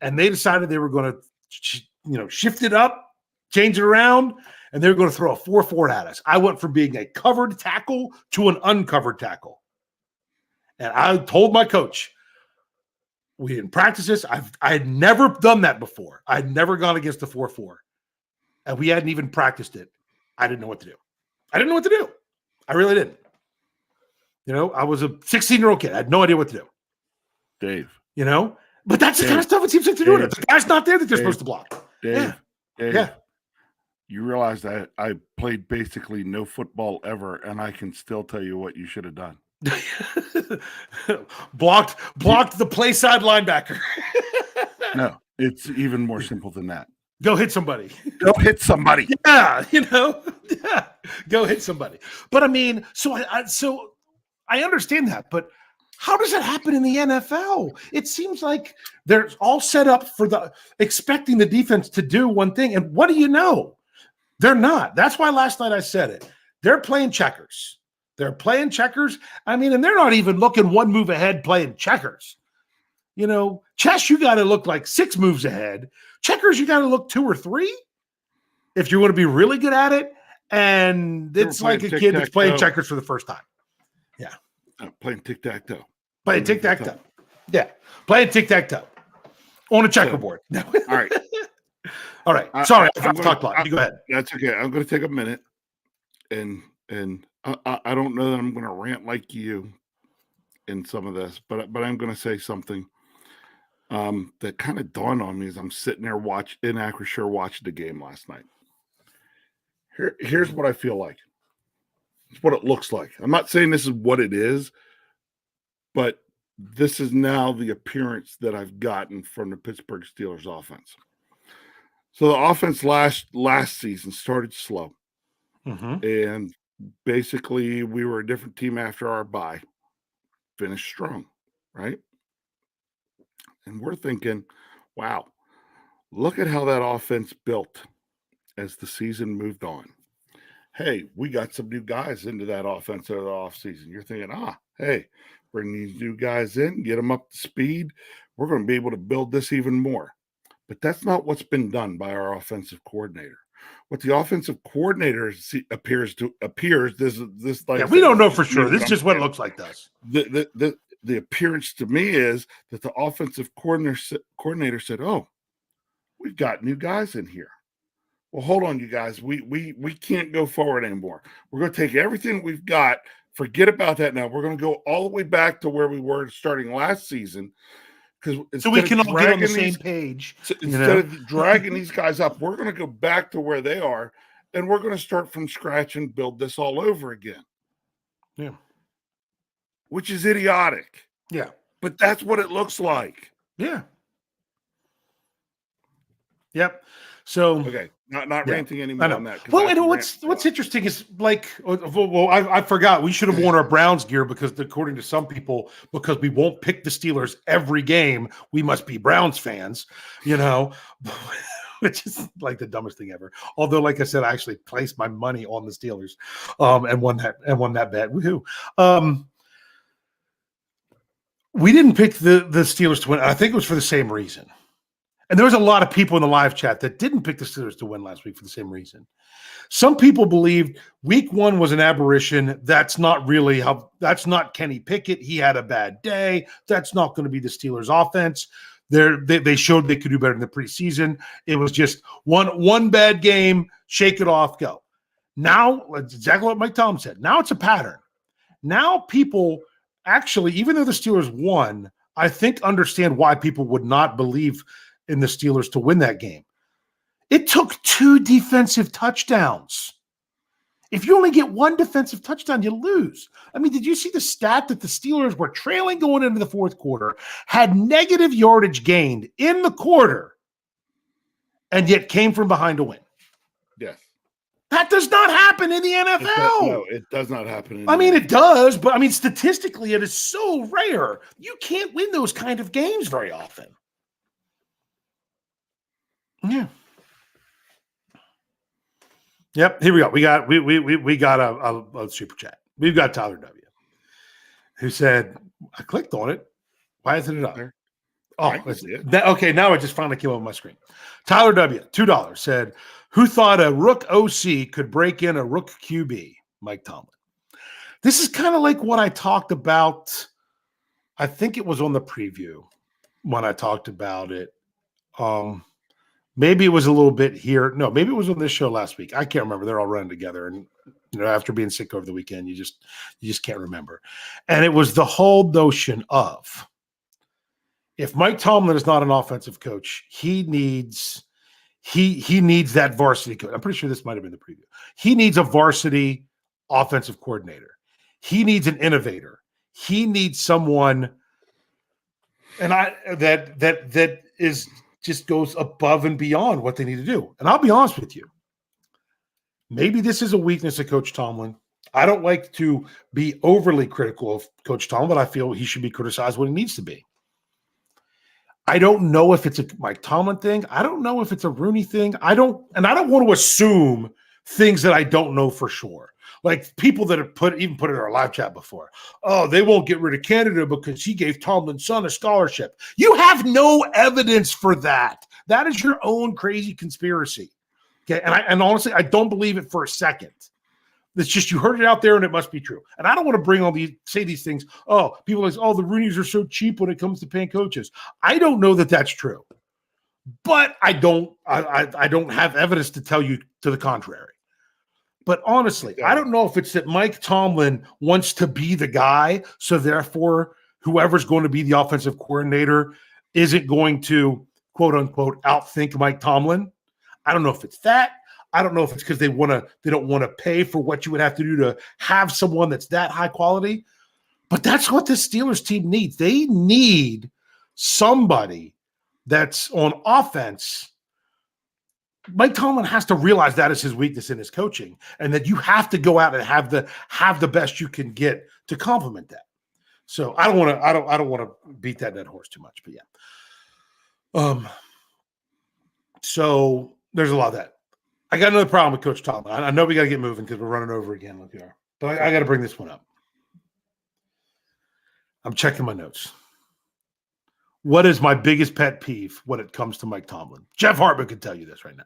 [SPEAKER 1] and they decided they were going to, shift it up, change it around, and they were going to throw a 4-4 at us. I went from being a covered tackle to an uncovered tackle, and I told my coach, we didn't practice this. I had never done that before. I had never gone against the 4-4. And we hadn't even practiced it. I didn't know what to do. I really didn't. I was a 16-year-old kid. I had no idea what to do.
[SPEAKER 2] Dave.
[SPEAKER 1] But that's the kind of stuff it seems like they're doing. The guy's not there that they're supposed to block.
[SPEAKER 2] Dave.
[SPEAKER 1] Yeah.
[SPEAKER 2] You realize that I played basically no football ever, and I can still tell you what you should have done.
[SPEAKER 1] blocked the play side linebacker.
[SPEAKER 2] No, it's even more simple than that.
[SPEAKER 1] Go hit somebody.
[SPEAKER 2] Yeah,
[SPEAKER 1] Yeah, go hit somebody. But I mean, so I understand that, but how does it happen in the NFL? It seems like they're all set up for expecting the defense to do one thing, and what do you know? They're not. That's why last night I said it. They're playing checkers. They're playing checkers. I mean, and they're not even looking one move ahead playing checkers. You know, chess, you got to look like 6 moves ahead. Checkers, you got to look 2 or 3 if you want to be really good at it. And it's like a kid that's playing checkers for the first time. Yeah.
[SPEAKER 2] Playing tic-tac-toe.
[SPEAKER 1] Playing tic-tac-toe. Yeah. Playing tic-tac-toe on a checkerboard.
[SPEAKER 2] All right.
[SPEAKER 1] All right. Sorry, I've talked a lot. You go ahead.
[SPEAKER 2] That's okay. I'm going to take a minute, and I don't know that I'm going to rant like you in some of this, but I'm going to say something that kind of dawned on me as I'm sitting there watching the game last night. Here's what I feel like. It's what it looks like. I'm not saying this is what it is, but this is now the appearance that I've gotten from the Pittsburgh Steelers offense. So the offense last season started slow, and basically we were a different team after our bye. Finished strong, right? And we're thinking, wow, look at how that offense built as the season moved on. Hey, we got some new guys into that offense over the offseason. You're thinking, hey, bring these new guys in, get them up to speed. We're going to be able to build this even more. But that's not what's been done by our offensive coordinator. What the offensive coordinator appears this like
[SPEAKER 1] we don't know for sure. This is just what it looks like to us.
[SPEAKER 2] The appearance to me is that the offensive coordinator said, "Oh, we've got new guys in here. Well, hold on, you guys. We can't go forward anymore. We're going to take everything we've got. Forget about that now. We're going to go all the way back to where we were starting last season."
[SPEAKER 1] So we can all get on the same page.
[SPEAKER 2] Instead of dragging these guys up, we're going to go back to where they are, and we're going to start from scratch and build this all over again.
[SPEAKER 1] Yeah.
[SPEAKER 2] Which is idiotic.
[SPEAKER 1] Yeah.
[SPEAKER 2] But that's what it looks like.
[SPEAKER 1] Yeah. Yep. So
[SPEAKER 2] okay, not ranting anymore on that.
[SPEAKER 1] Well, and what's interesting is I forgot we should have worn our Browns gear because according to some people, because we won't pick the Steelers every game, we must be Browns fans, which is like the dumbest thing ever. Although, like I said, I actually placed my money on the Steelers and won that bet. Woohoo! We didn't pick the Steelers to win. I think it was for the same reason. And there was a lot of people in the live chat that didn't pick the Steelers to win last week for the same reason. Some people believed week 1 was an aberration. That's not Kenny Pickett. He had a bad day. That's not going to be the Steelers offense. They showed they could do better in the preseason. It was just one bad game, shake it off, go. Now, exactly what Mike Tom said. Now it's a pattern. Now people actually, even though the Steelers won, I think understand why people would not believe in the Steelers to win that game. It took 2 defensive touchdowns. If you only get 1 defensive touchdown, you lose. I mean, did you see the stat that the Steelers were trailing going into the fourth quarter, had negative yardage gained in the quarter, and yet came from behind to win?
[SPEAKER 2] Yes.
[SPEAKER 1] That does not happen in the NFL.
[SPEAKER 2] It does not happen.
[SPEAKER 1] It does, but statistically, it is so rare. You can't win those kind of games very often. Yeah. Yep. Here we go. We got a super chat. We've got Tyler W, who said, I clicked on it. Why isn't it up there? Oh, okay. Now I just finally came up on my screen. Tyler W, $2 said, who thought a Rook OC could break in a Rook QB? Mike Tomlin. This is kind of like what I talked about. I think it was on the preview when I talked about it. Maybe it was a little bit here. No, maybe it was on this show last week. I can't remember. They're all running together. And, after being sick over the weekend, you just can't remember. And it was the whole notion of if Mike Tomlin is not an offensive coach, he needs that varsity coach. I'm pretty sure this might have been the preview. He needs a varsity offensive coordinator. He needs an innovator. He needs someone that is just goes above and beyond what they need to do. And I'll be honest with you. Maybe this is a weakness of Coach Tomlin. I don't like to be overly critical of Coach Tomlin, but I feel he should be criticized when he needs to be. I don't know if it's a Mike Tomlin thing. I don't know if it's a Rooney thing. I don't want to assume things that I don't know for sure. Like people that have put it in our live chat before. Oh, they won't get rid of Canada because he gave Tomlin's son a scholarship. You have no evidence for that. That is your own crazy conspiracy. Okay. And honestly, I don't believe it for a second. It's just you heard it out there and it must be true. And I don't want to say these things. Oh, people are like, oh, the Roonies are so cheap when it comes to paying coaches. I don't know that that's true. But I don't have evidence to tell you to the contrary. But honestly, I don't know if it's that Mike Tomlin wants to be the guy, so therefore whoever's going to be the offensive coordinator isn't going to, quote unquote, outthink Mike Tomlin. I don't know if it's that. I don't know if it's because they don't want to pay for what you would have to do to have someone that's that high quality. But that's what this Steelers team needs. They need somebody that's on offense. Mike Tomlin has to realize that is his weakness in his coaching, and that you have to go out and have the best you can get to complement that. So I don't want to beat that dead horse too much, but yeah. So there's a lot of that. I got another problem with Coach Tomlin. I know we got to get moving because we're running over again like we are, but I got to bring this one up. I'm checking my notes. What is my biggest pet peeve when it comes to Mike Tomlin? Jeff Hartman could tell you this right now.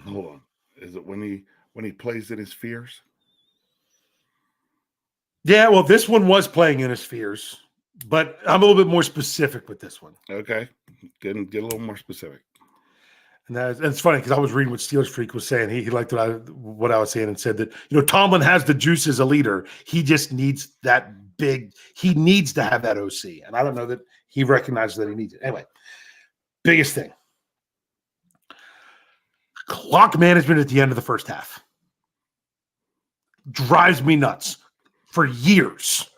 [SPEAKER 2] Hold on. Is it when he plays in his fears?
[SPEAKER 1] Yeah, well, this one was playing in his fears, but I'm a little bit more specific with this one.
[SPEAKER 2] Okay. Get a little more specific.
[SPEAKER 1] And it's funny because I was reading what Steelers Freak was saying. He liked what I was saying and said that, Tomlin has the juice as a leader. He just needs he needs to have that OC. And I don't know that he recognizes that he needs it. Anyway, biggest thing. Clock management at the end of the first half. Drives me nuts for years.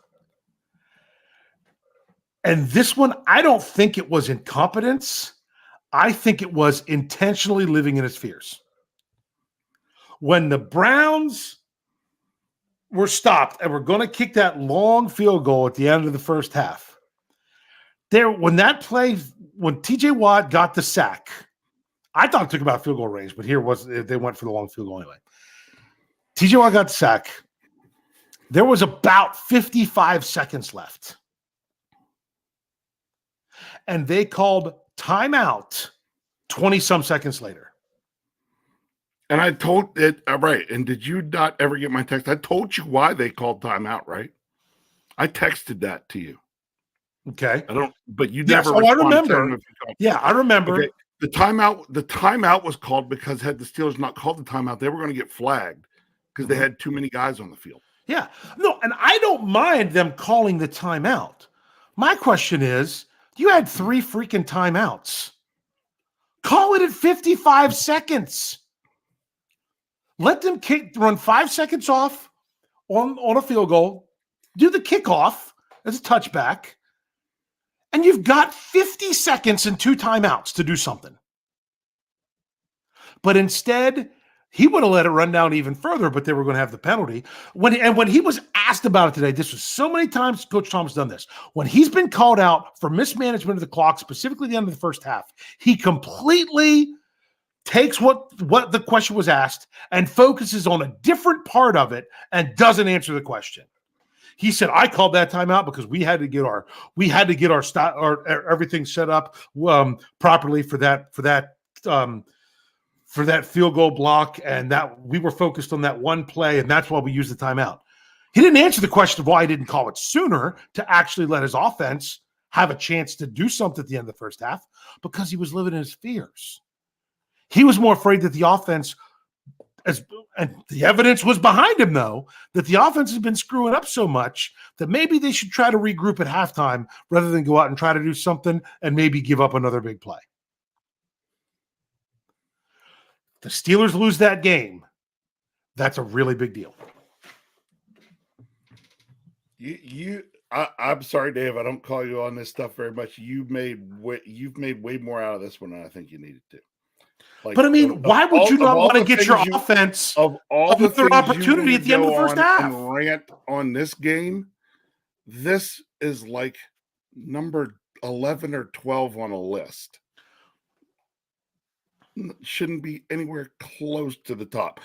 [SPEAKER 1] And this one, I don't think it was incompetence. I think it was intentionally living in his fears. When the Browns were stopped and were going to kick that long field goal at the end of the first half, when TJ Watt got the sack, I thought it took about field goal range, but they went for the long field goal anyway. TJ Watt got the sack. There was about 55 seconds left. And they called timeout 20-some seconds later.
[SPEAKER 2] And I told it, right. And did you not ever get my text? I told you why they called timeout, right? I texted that to you.
[SPEAKER 1] Okay.
[SPEAKER 2] But you never.
[SPEAKER 1] I remember. Yeah, I remember. Okay.
[SPEAKER 2] The timeout was called because had the Steelers not called the timeout, they were going to get flagged because they had too many guys on the field.
[SPEAKER 1] Yeah. No, and I don't mind them calling the timeout. My question is, you had 3 freaking timeouts. Call it at 55 seconds. Let them run 5 seconds off on a field goal, do the kickoff as a touchback, and you've got 50 seconds and 2 timeouts to do something. But instead, he would have let it run down even further, but they were going to have the penalty. When he was asked about it today, this was so many times Coach Tom's done this. When he's been called out for mismanagement of the clock, specifically the end of the first half, he completely takes what the question was asked and focuses on a different part of it and doesn't answer the question. He said, "I called that timeout because we had to get our everything set up properly for that field goal block, and that we were focused on that one play, and that's why we used the timeout." He didn't answer the question of why he didn't call it sooner to actually let his offense have a chance to do something at the end of the first half, because he was living in his fears. He was more afraid that the offense, and the evidence was behind him, though, that the offense has been screwing up so much that maybe they should try to regroup at halftime rather than go out and try to do something and maybe give up another big play. The Steelers lose that game, that's a really big deal.
[SPEAKER 2] I'm sorry, Dave. I don't call you on this stuff very much. You've made way more out of this one than I think you needed to.
[SPEAKER 1] But I mean, why would you not want to get your offense
[SPEAKER 2] of all the things
[SPEAKER 1] opportunity at the end of the first half
[SPEAKER 2] and rant on this game? This is like number 11 or 12 on a list. Shouldn't be anywhere close to the top.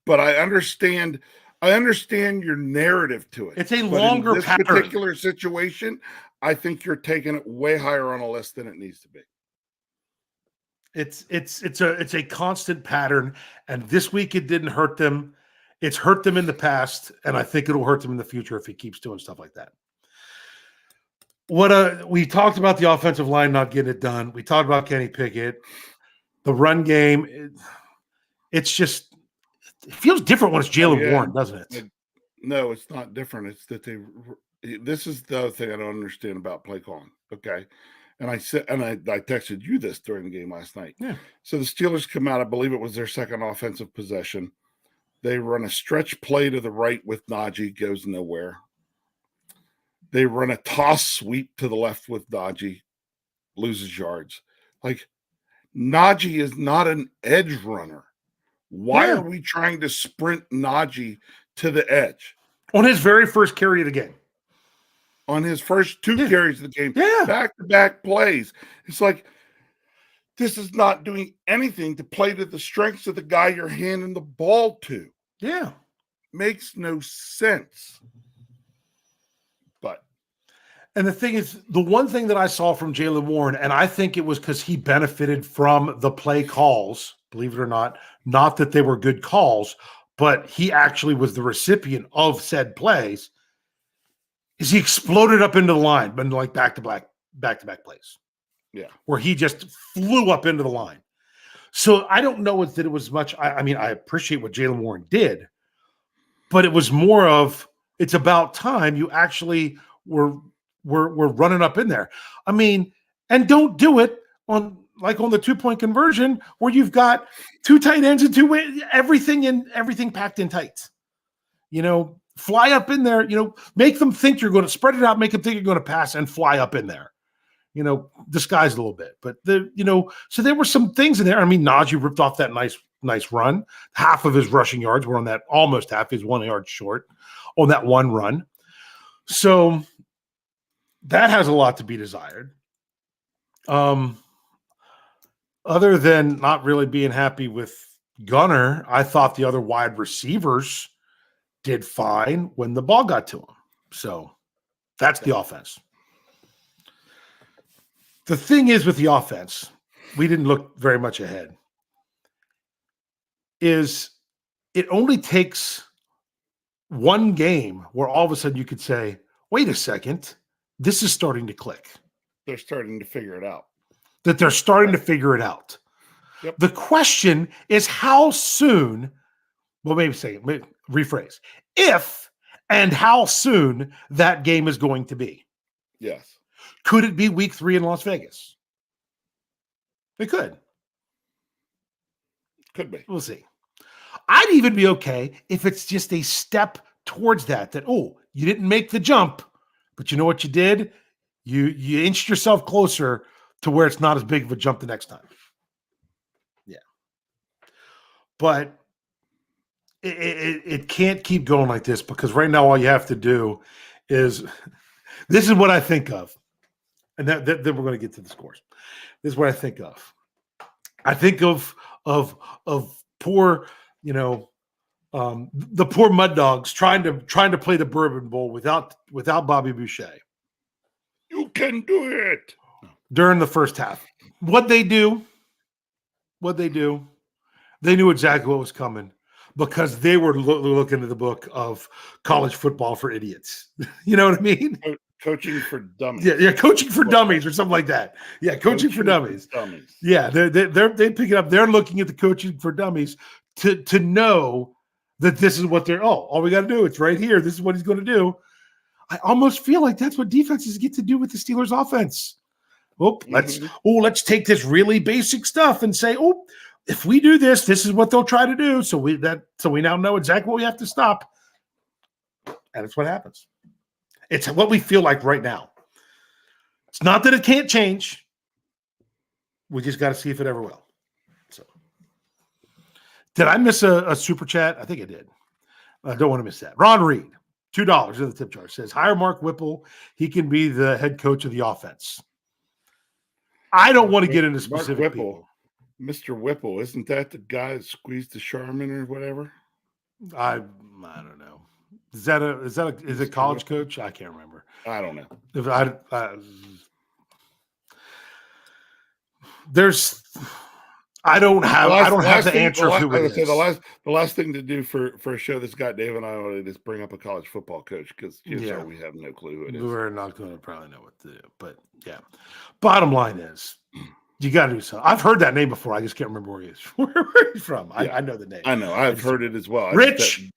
[SPEAKER 2] But I understand your narrative to it.
[SPEAKER 1] It's a
[SPEAKER 2] But
[SPEAKER 1] longer
[SPEAKER 2] in this
[SPEAKER 1] pattern.
[SPEAKER 2] particular situation, I think you're taking it way higher on a list than it needs to be.
[SPEAKER 1] It's a constant pattern, and this week it didn't hurt them. It's hurt them in the past, and I think it'll hurt them in the future if he keeps doing stuff like that. We talked about the offensive line not getting it done. We talked about Kenny Pickett, the run game. It feels different when it's Jaylen Warren, doesn't it?
[SPEAKER 2] No, it's not different. It's that this is the other thing I don't understand about play calling. Okay. And I said, and I texted you this during the game last night.
[SPEAKER 1] Yeah.
[SPEAKER 2] So the Steelers come out, I believe it was their second offensive possession. They run a stretch play to the right with Najee, goes nowhere. They run a toss sweep to the left with Najee, loses yards. Like, Najee is not an edge runner. Why are we trying to sprint Najee to the edge?
[SPEAKER 1] On his very first carry of the game.
[SPEAKER 2] On his first two carries of the game.
[SPEAKER 1] Yeah.
[SPEAKER 2] Back-to-back plays. It's like, this is not doing anything to play to the strengths of the guy you're handing the ball to.
[SPEAKER 1] Yeah.
[SPEAKER 2] Makes no sense.
[SPEAKER 1] And the thing is, the one thing that I saw from Jaylen Warren, and I think it was because he benefited from the play calls, believe it or not that they were good calls, but he actually was the recipient of said plays, is he exploded up into the line, but like back-to-back plays.
[SPEAKER 2] Yeah.
[SPEAKER 1] Where he just flew up into the line. So I don't know that it was much. I mean, I appreciate what Jaylen Warren did, but it was more of, it's about time you actually were running up in there. I mean, and don't do it on the 2-point conversion where you've got two tight ends and everything packed in tight. Fly up in there, make them think you're going to spread it out, make them think you're going to pass and fly up in there. Disguised a little bit. But so there were some things in there. I mean, Najee ripped off that nice run. Half of his rushing yards were on that, almost half. He's 1 yard short on that one run. So that has a lot to be desired. Other than not really being happy with Gunner, I thought the other wide receivers did fine when the ball got to him. So that's the offense. The thing is with the offense, we didn't look very much ahead, is it only takes one game where all of a sudden you could say, wait a second, this is starting to click.
[SPEAKER 2] They're starting to figure it out.
[SPEAKER 1] That they're starting to figure it out.
[SPEAKER 2] Yep.
[SPEAKER 1] The question is how soon, rephrase, if and how soon that game is going to be.
[SPEAKER 2] Yes.
[SPEAKER 1] Could it be week 3 in Las Vegas? It could.
[SPEAKER 2] Could be.
[SPEAKER 1] We'll see. I'd even be okay if it's just a step towards that, you didn't make the jump, but you know what you did? You inched yourself closer to where it's not as big of a jump the next time. Yeah. But it can't keep going like this, because right now all you have to do is – this is what I think of. And then we're going to get to the scores. This is what I think of. I think of poor, the poor Mud Dogs trying to play the Bourbon Bowl without Bobby Boucher.
[SPEAKER 2] You can do it
[SPEAKER 1] during the first half. What they do, they knew exactly what was coming, because they were looking at the book of college football for idiots. You know what I mean?
[SPEAKER 2] Coaching for dummies.
[SPEAKER 1] Yeah, coaching for dummies or something like that. Yeah, coaching for dummies. Yeah, they pick it up. They're looking at the coaching for dummies to know that this is what all we got to do. It's right here. This is what he's going to do. I almost feel like that's what defenses get to do with the Steelers offense. Let's take this really basic stuff and say, if we do this, this is what they'll try to do. So we now know exactly what we have to stop. And it's what happens. It's what we feel like right now. It's not that it can't change. We just got to see if it ever will. So, did I miss a super chat? I think I did. I don't want to miss that. Ron Reed. $2 in the tip jar. Says, hire Mark Whipple. He can be the head coach of the offense. I don't want to get into specific
[SPEAKER 2] Mark
[SPEAKER 1] people.
[SPEAKER 2] Whipple, Mr. Whipple, isn't that the guy that squeezed the Charmin or whatever?
[SPEAKER 1] I don't know. Is it college coach? I can't remember.
[SPEAKER 2] I don't know.
[SPEAKER 1] If I don't have the answer of who it is.
[SPEAKER 2] The last thing to do for a show that's got Dave and I on it is bring up a college football coach because we have no clue who it is.
[SPEAKER 1] We're not going to probably know what to do, but yeah. Bottom line is, you got to do something. I've heard that name before. I just can't remember where he is. Where he's from. I know the name.
[SPEAKER 2] I know. I've heard it as well.
[SPEAKER 1] Rich,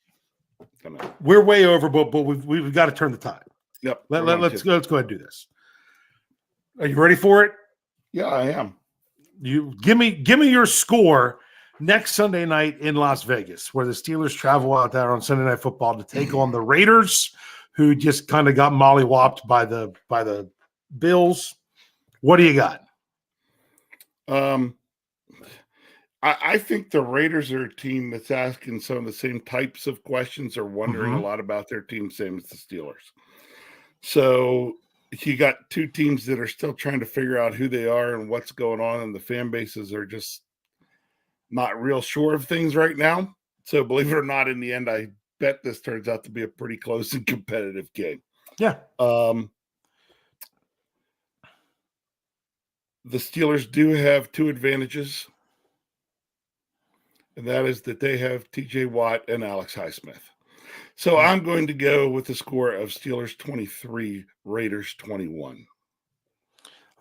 [SPEAKER 1] we're way over, but we've got to turn the tide.
[SPEAKER 2] Yep.
[SPEAKER 1] Let's go ahead and do this. Are you ready for it?
[SPEAKER 2] Yeah, I am.
[SPEAKER 1] You give me your score next Sunday night in Las Vegas, where the Steelers travel out there on Sunday Night Football to take on the Raiders, who just kind of got mollywopped by the Bills. What do you got?
[SPEAKER 2] I think the Raiders are a team that's asking some of the same types of questions or wondering a lot about their team, same as the Steelers. So you got two teams that are still trying to figure out who they are and what's going on, and the fan bases are just not real sure of things right now. So believe it or not, in the end, I bet this turns out to be a pretty close and competitive game.
[SPEAKER 1] Yeah.
[SPEAKER 2] The Steelers do have two advantages, and that is that they have TJ Watt and Alex Highsmith. So I'm going to go with the score of Steelers 23, Raiders 21.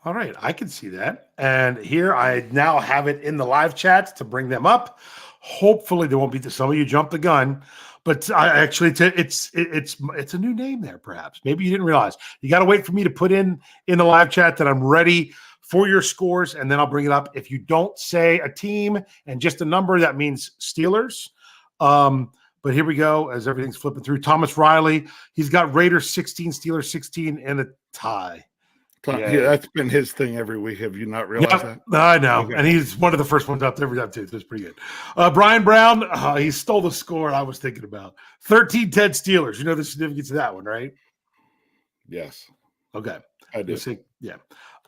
[SPEAKER 1] All right, I can see that. And here I now have it in the live chat to bring them up. Hopefully there won't be some of you jump the gun, but it's a new name there. Perhaps maybe you didn't realize. You got to wait for me to put in the live chat that I'm ready for your scores, and then I'll bring it up. If you don't say a team and just a number, that means Steelers. But here we go as everything's flipping through. Thomas Riley, he's got Raiders 16, Steelers 16, and a tie.
[SPEAKER 2] Yeah, that's been his thing every week. Have you not realized that?
[SPEAKER 1] I know.
[SPEAKER 2] Okay.
[SPEAKER 1] And he's one of the first ones up there every time, too. That's pretty good. Brian Brown, he stole the score I was thinking about. 13-10 Steelers. You know the significance of that one, right?
[SPEAKER 2] Yes.
[SPEAKER 1] Okay.
[SPEAKER 2] I do.
[SPEAKER 1] Yeah.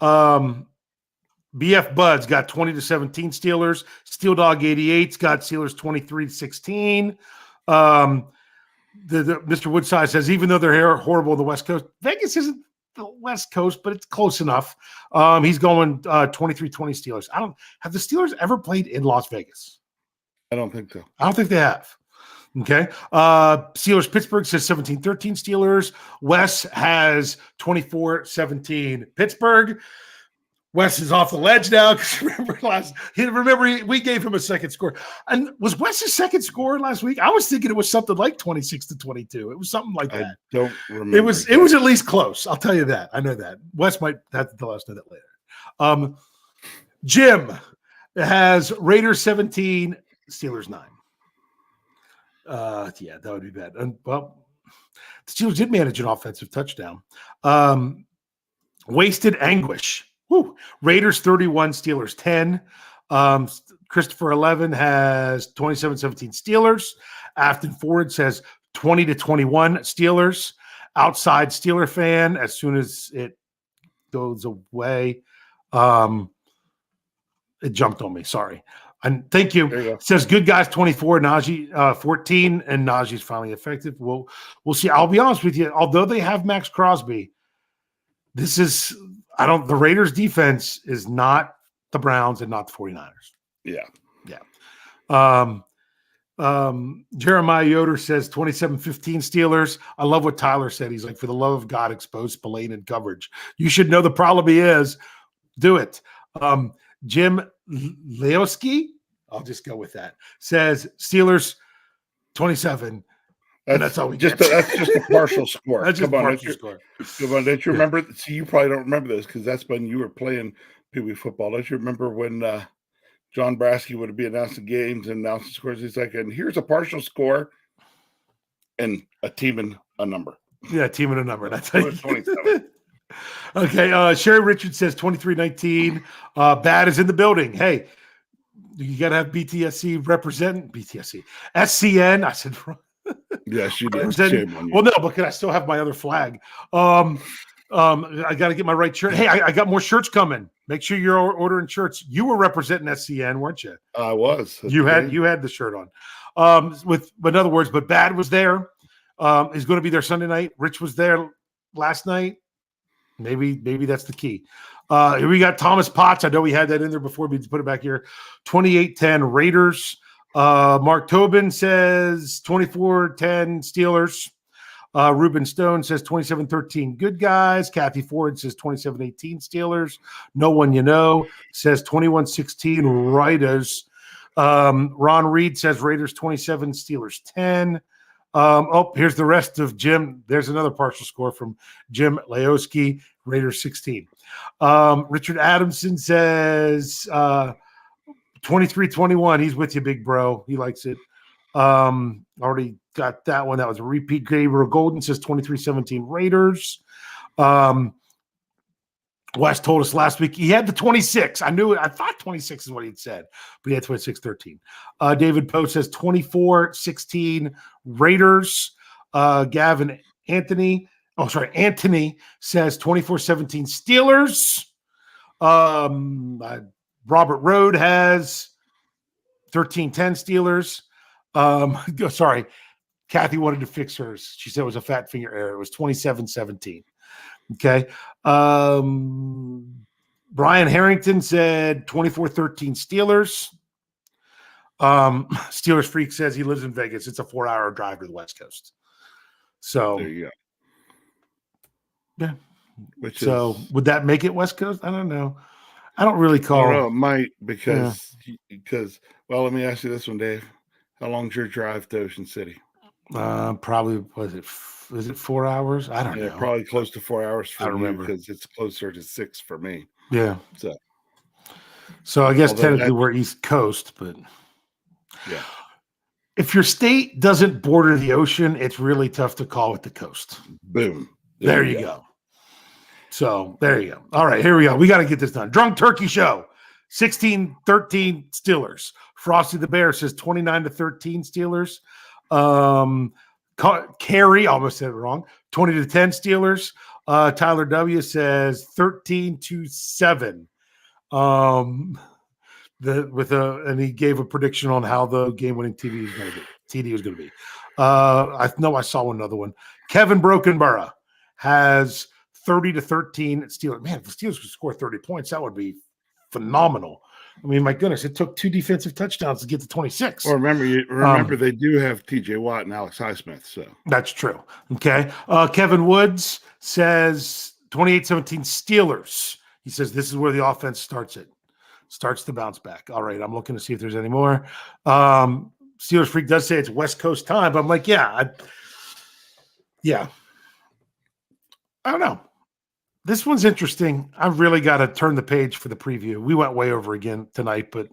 [SPEAKER 1] BF Buds got 20-17 Steelers. Steel Dog 88's got Steelers 23-16. Mr. Woodside says, even though they're horrible on the West Coast, Vegas isn't the West Coast, but it's close enough. He's going 23-20 Steelers. Have the Steelers ever played in Las Vegas?
[SPEAKER 2] I don't think so.
[SPEAKER 1] I don't think they have. Okay. Steelers Pittsburgh says 17-13 Steelers. Wes has 24-17 Pittsburgh. Wes is off the ledge now because remember we gave him a second score. And was Wes's second score last week? I was thinking it was something like 26-22. It was something like that.
[SPEAKER 2] I don't remember.
[SPEAKER 1] It was at least close. I'll tell you that. I know that. Wes might have to tell us that later. Jim has Raiders 17, Steelers 9. Yeah, that would be bad. And well, the Steelers did manage an offensive touchdown. Wasted Anguish. Woo. Raiders 31, Steelers 10. Christopher 11 has 27-17 Steelers. Afton Ford says 20-21 Steelers. Outside Steeler fan, as soon as it goes away, it jumped on me. Sorry. And thank you.
[SPEAKER 2] There you go.
[SPEAKER 1] Says good guys 24, Najee 14, and Najee's finally effective. We'll see. I'll be honest with you. Although they have Max Crosby, the Raiders defense is not the Browns and not the 49ers.
[SPEAKER 2] Yeah.
[SPEAKER 1] Jeremiah Yoder says 27-15 Steelers. I love what Tyler said. He's like, for the love of God, expose Spillane in coverage. You should know the problem he is. Do it. Jim Leoski, I'll just go with that, says Steelers 27. That's all we get.
[SPEAKER 2] That's just a partial score.
[SPEAKER 1] That's just a partial score.
[SPEAKER 2] Come on, don't you remember? See, you probably don't remember this because that's when you were playing Pee Wee football. Don't you remember when John Brasky would be announcing games and announcing scores? He's like, and here's a partial score and a team and a number.
[SPEAKER 1] Yeah, team and a number. That's
[SPEAKER 2] 27.
[SPEAKER 1] Okay. Sherry Richards says 23-19. Bad is in the building. Hey, you got to have BTSC represent BTSC. SCN. I said,
[SPEAKER 2] Yes, you did.
[SPEAKER 1] Then,
[SPEAKER 2] Shame on you.
[SPEAKER 1] well, no, because I still have my other flag. I got to get my right shirt. Hey, I got more shirts coming. Make sure you're ordering shirts. You were representing SCN, weren't you?
[SPEAKER 2] I was.
[SPEAKER 1] You had the shirt on. In other words, but Bad was there. Is going to be there Sunday night. Rich was there last night. Maybe that's the key. Here we got Thomas Potts. I know we had that in there before. We put it back here. 28-10 Raiders. Mark Tobin says 24-10 Steelers. Ruben Stone says 27-13 Good Guys. Kathy Ford says 27-18 Steelers. No One You Know says 21-16 Raiders. Ron Reed says Raiders 27, Steelers 10. Here's the rest of Jim. There's another partial score from Jim Laoski, Raiders 16. Richard Adamson says 23-21. He's with you, big bro. He likes it. Already got that one. That was a repeat. Gabriel Golden says 23-17 Raiders. Wes told us last week he had the 26. I knew it. I thought 26 is what he'd said, but he had 26-13. David Poe says 24-16 Raiders. Anthony says 24-17 Steelers. Robert Road has 13-10 Steelers. Sorry, Kathy wanted to fix hers. She said it was a fat finger error. It was 27-17. Okay. Brian Harrington said 24-13 Steelers. Steelers Freak says he lives in Vegas. It's a 4-hour drive to the West Coast. So
[SPEAKER 2] there you go.
[SPEAKER 1] Yeah. Would that make it West Coast? I don't know. I don't really call.
[SPEAKER 2] I don't know. It might because well, let me ask you this one, Dave. How long's your drive to Ocean City?
[SPEAKER 1] Probably is it 4 hours? I don't know.
[SPEAKER 2] Probably close to 4 hours for you because it's closer to 6 for me.
[SPEAKER 1] Yeah. So I guess technically we're East Coast, but
[SPEAKER 2] yeah.
[SPEAKER 1] If your state doesn't border the ocean, it's really tough to call it the coast.
[SPEAKER 2] Boom.
[SPEAKER 1] There you go. So there you go. All right, here we go. We got to get this done. Drunk Turkey Show, 16-13 Steelers. Frosty the Bear says 29-13 Steelers. Carrie, almost said it wrong, 20-10 Steelers. Tyler W says 13-7. And he gave a prediction on how the game-winning TD was going to be. I know I saw another one. Kevin Brokenborough has 30-13 Steelers. Man, if the Steelers could score 30 points, that would be phenomenal. I mean, my goodness, it took 2 defensive touchdowns to get to 26.
[SPEAKER 2] Well, remember, they do have T.J. Watt and Alex Highsmith. So
[SPEAKER 1] that's true. Okay. Kevin Woods says 28-17 Steelers. He says this is where the offense starts to bounce back. All right, I'm looking to see if there's any more. Steelers Freak does say it's West Coast time, but I'm like, yeah. I don't know. This one's interesting. I've really got to turn the page for the preview. We went way over again tonight, but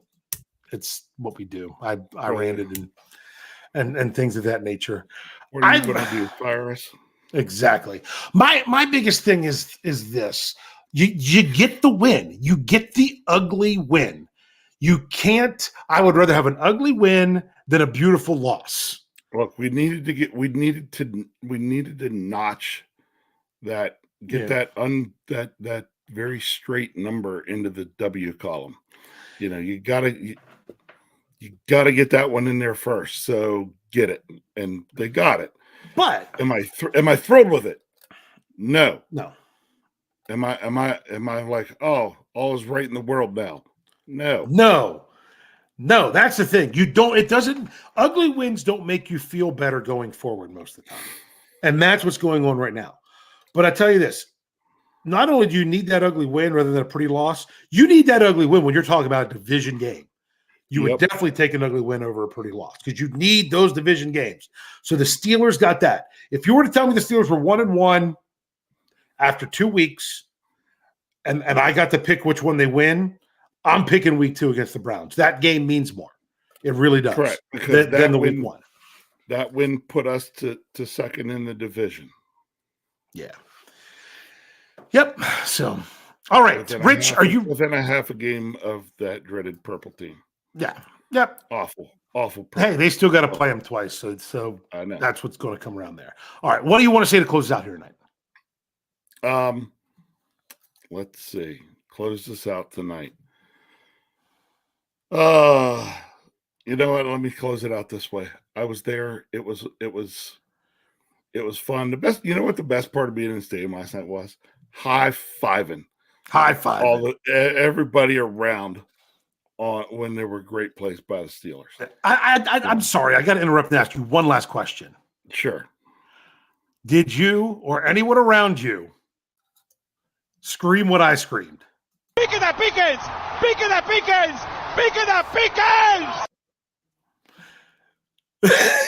[SPEAKER 1] it's what we do. I ran it and things of that nature.
[SPEAKER 2] What are you going to do? Fire us?
[SPEAKER 1] Exactly. My biggest thing is this. You get the win. You get the ugly win. You can't. I would rather have an ugly win than a beautiful loss.
[SPEAKER 2] Look, we needed to notch that. That very straight number into the W column. You gotta get that one in there first. So get it, and they got it.
[SPEAKER 1] But
[SPEAKER 2] am I thrilled with it? No. Am I like, oh, all is right in the world now? No. That's the thing. Ugly wins don't make you feel better going forward most of the time, and that's what's going on right now. But I tell you this, not only do you need that ugly win rather than a pretty loss, you need that ugly win when you're talking about a division game. You would definitely take an ugly win over a pretty loss because you need those division games. So the Steelers got that. If you were to tell me the Steelers were 1-1 after 2 weeks and I got to pick which one they win, I'm picking week 2 against the Browns. That game means more. It really does. Correct.
[SPEAKER 1] Than the week 1.
[SPEAKER 2] That win put us to second in the division.
[SPEAKER 1] Yeah. Yep. So, all right, Rich, are you
[SPEAKER 2] within a half a game of that dreaded purple team?
[SPEAKER 1] Yeah. Yep.
[SPEAKER 2] Awful. awful.
[SPEAKER 1] Hey, they still got to play them twice, so
[SPEAKER 2] I know.
[SPEAKER 1] that's what's going to come around there. All right, what do you want to say to close out here tonight?
[SPEAKER 2] Let's see. Close this out tonight. You know what? Let me close it out this way. I was there. It was fun. The best, you know what the best part of being in the stadium last night was? High-fiving everybody around when there were great plays by the Steelers.
[SPEAKER 1] I'm sorry, I got to interrupt and ask you one last question.
[SPEAKER 2] Sure.
[SPEAKER 1] Did you or anyone around you scream what I screamed?
[SPEAKER 4] ¡Pique de piques! ¡Pique de piques! ¡Pique de piques!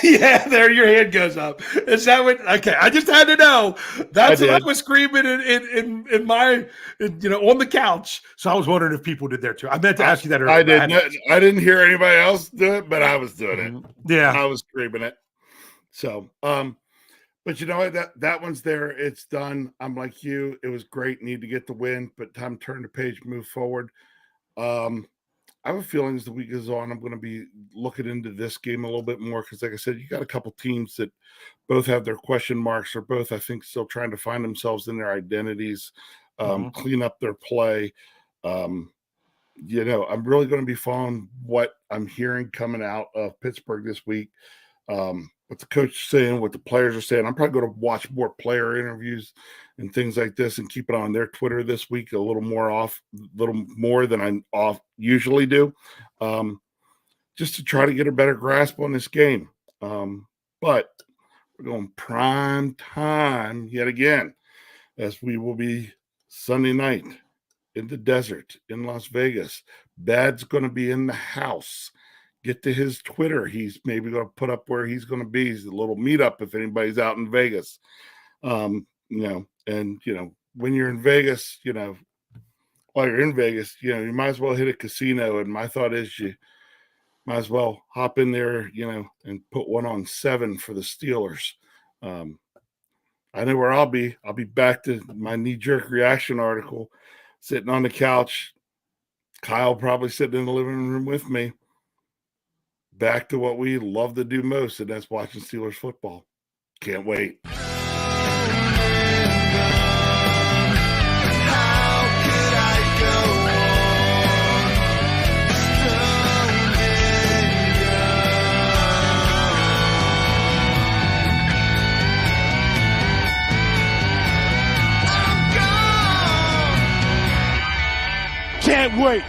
[SPEAKER 1] Yeah, there your hand goes up. Is that what? Okay, I just had to know. That's what I was screaming in my, on the couch. So I was wondering if people did there too. I meant to ask you that earlier.
[SPEAKER 2] I didn't hear anybody else do it, but I was doing it.
[SPEAKER 1] Yeah,
[SPEAKER 2] I was screaming it. So, but you know what? That one's there. It's done. I'm like you. It was great. Need to get the win, but time to turn the page, move forward. I have a feeling as the week goes on, I'm going to be looking into this game a little bit more because, like I said, you got a couple teams that both have their question marks or both, I think, still trying to find themselves in their identities, clean up their play. I'm really going to be following what I'm hearing coming out of Pittsburgh this week, what the coach is saying, what the players are saying. I'm probably going to watch more player interviews and things like this and keep it on their Twitter this week a little more than I usually do, just to try to get a better grasp on this game. But we're going prime time yet again, as we will be Sunday night in the desert in Las Vegas. Bad's going to be in the house. Get to his Twitter. He's maybe going to put up where he's going to be. He's a little meetup if anybody's out in Vegas. When you're in Vegas, while you're in Vegas, you might as well hit a casino. And my thought is you might as well hop in there, and put one on 7 for the Steelers. I know where I'll be. I'll be back to my knee-jerk reaction article, sitting on the couch. Kyle probably sitting in the living room with me. Back to what we love to do most, and that's watching Steelers football. Can't wait.
[SPEAKER 4] Can't wait.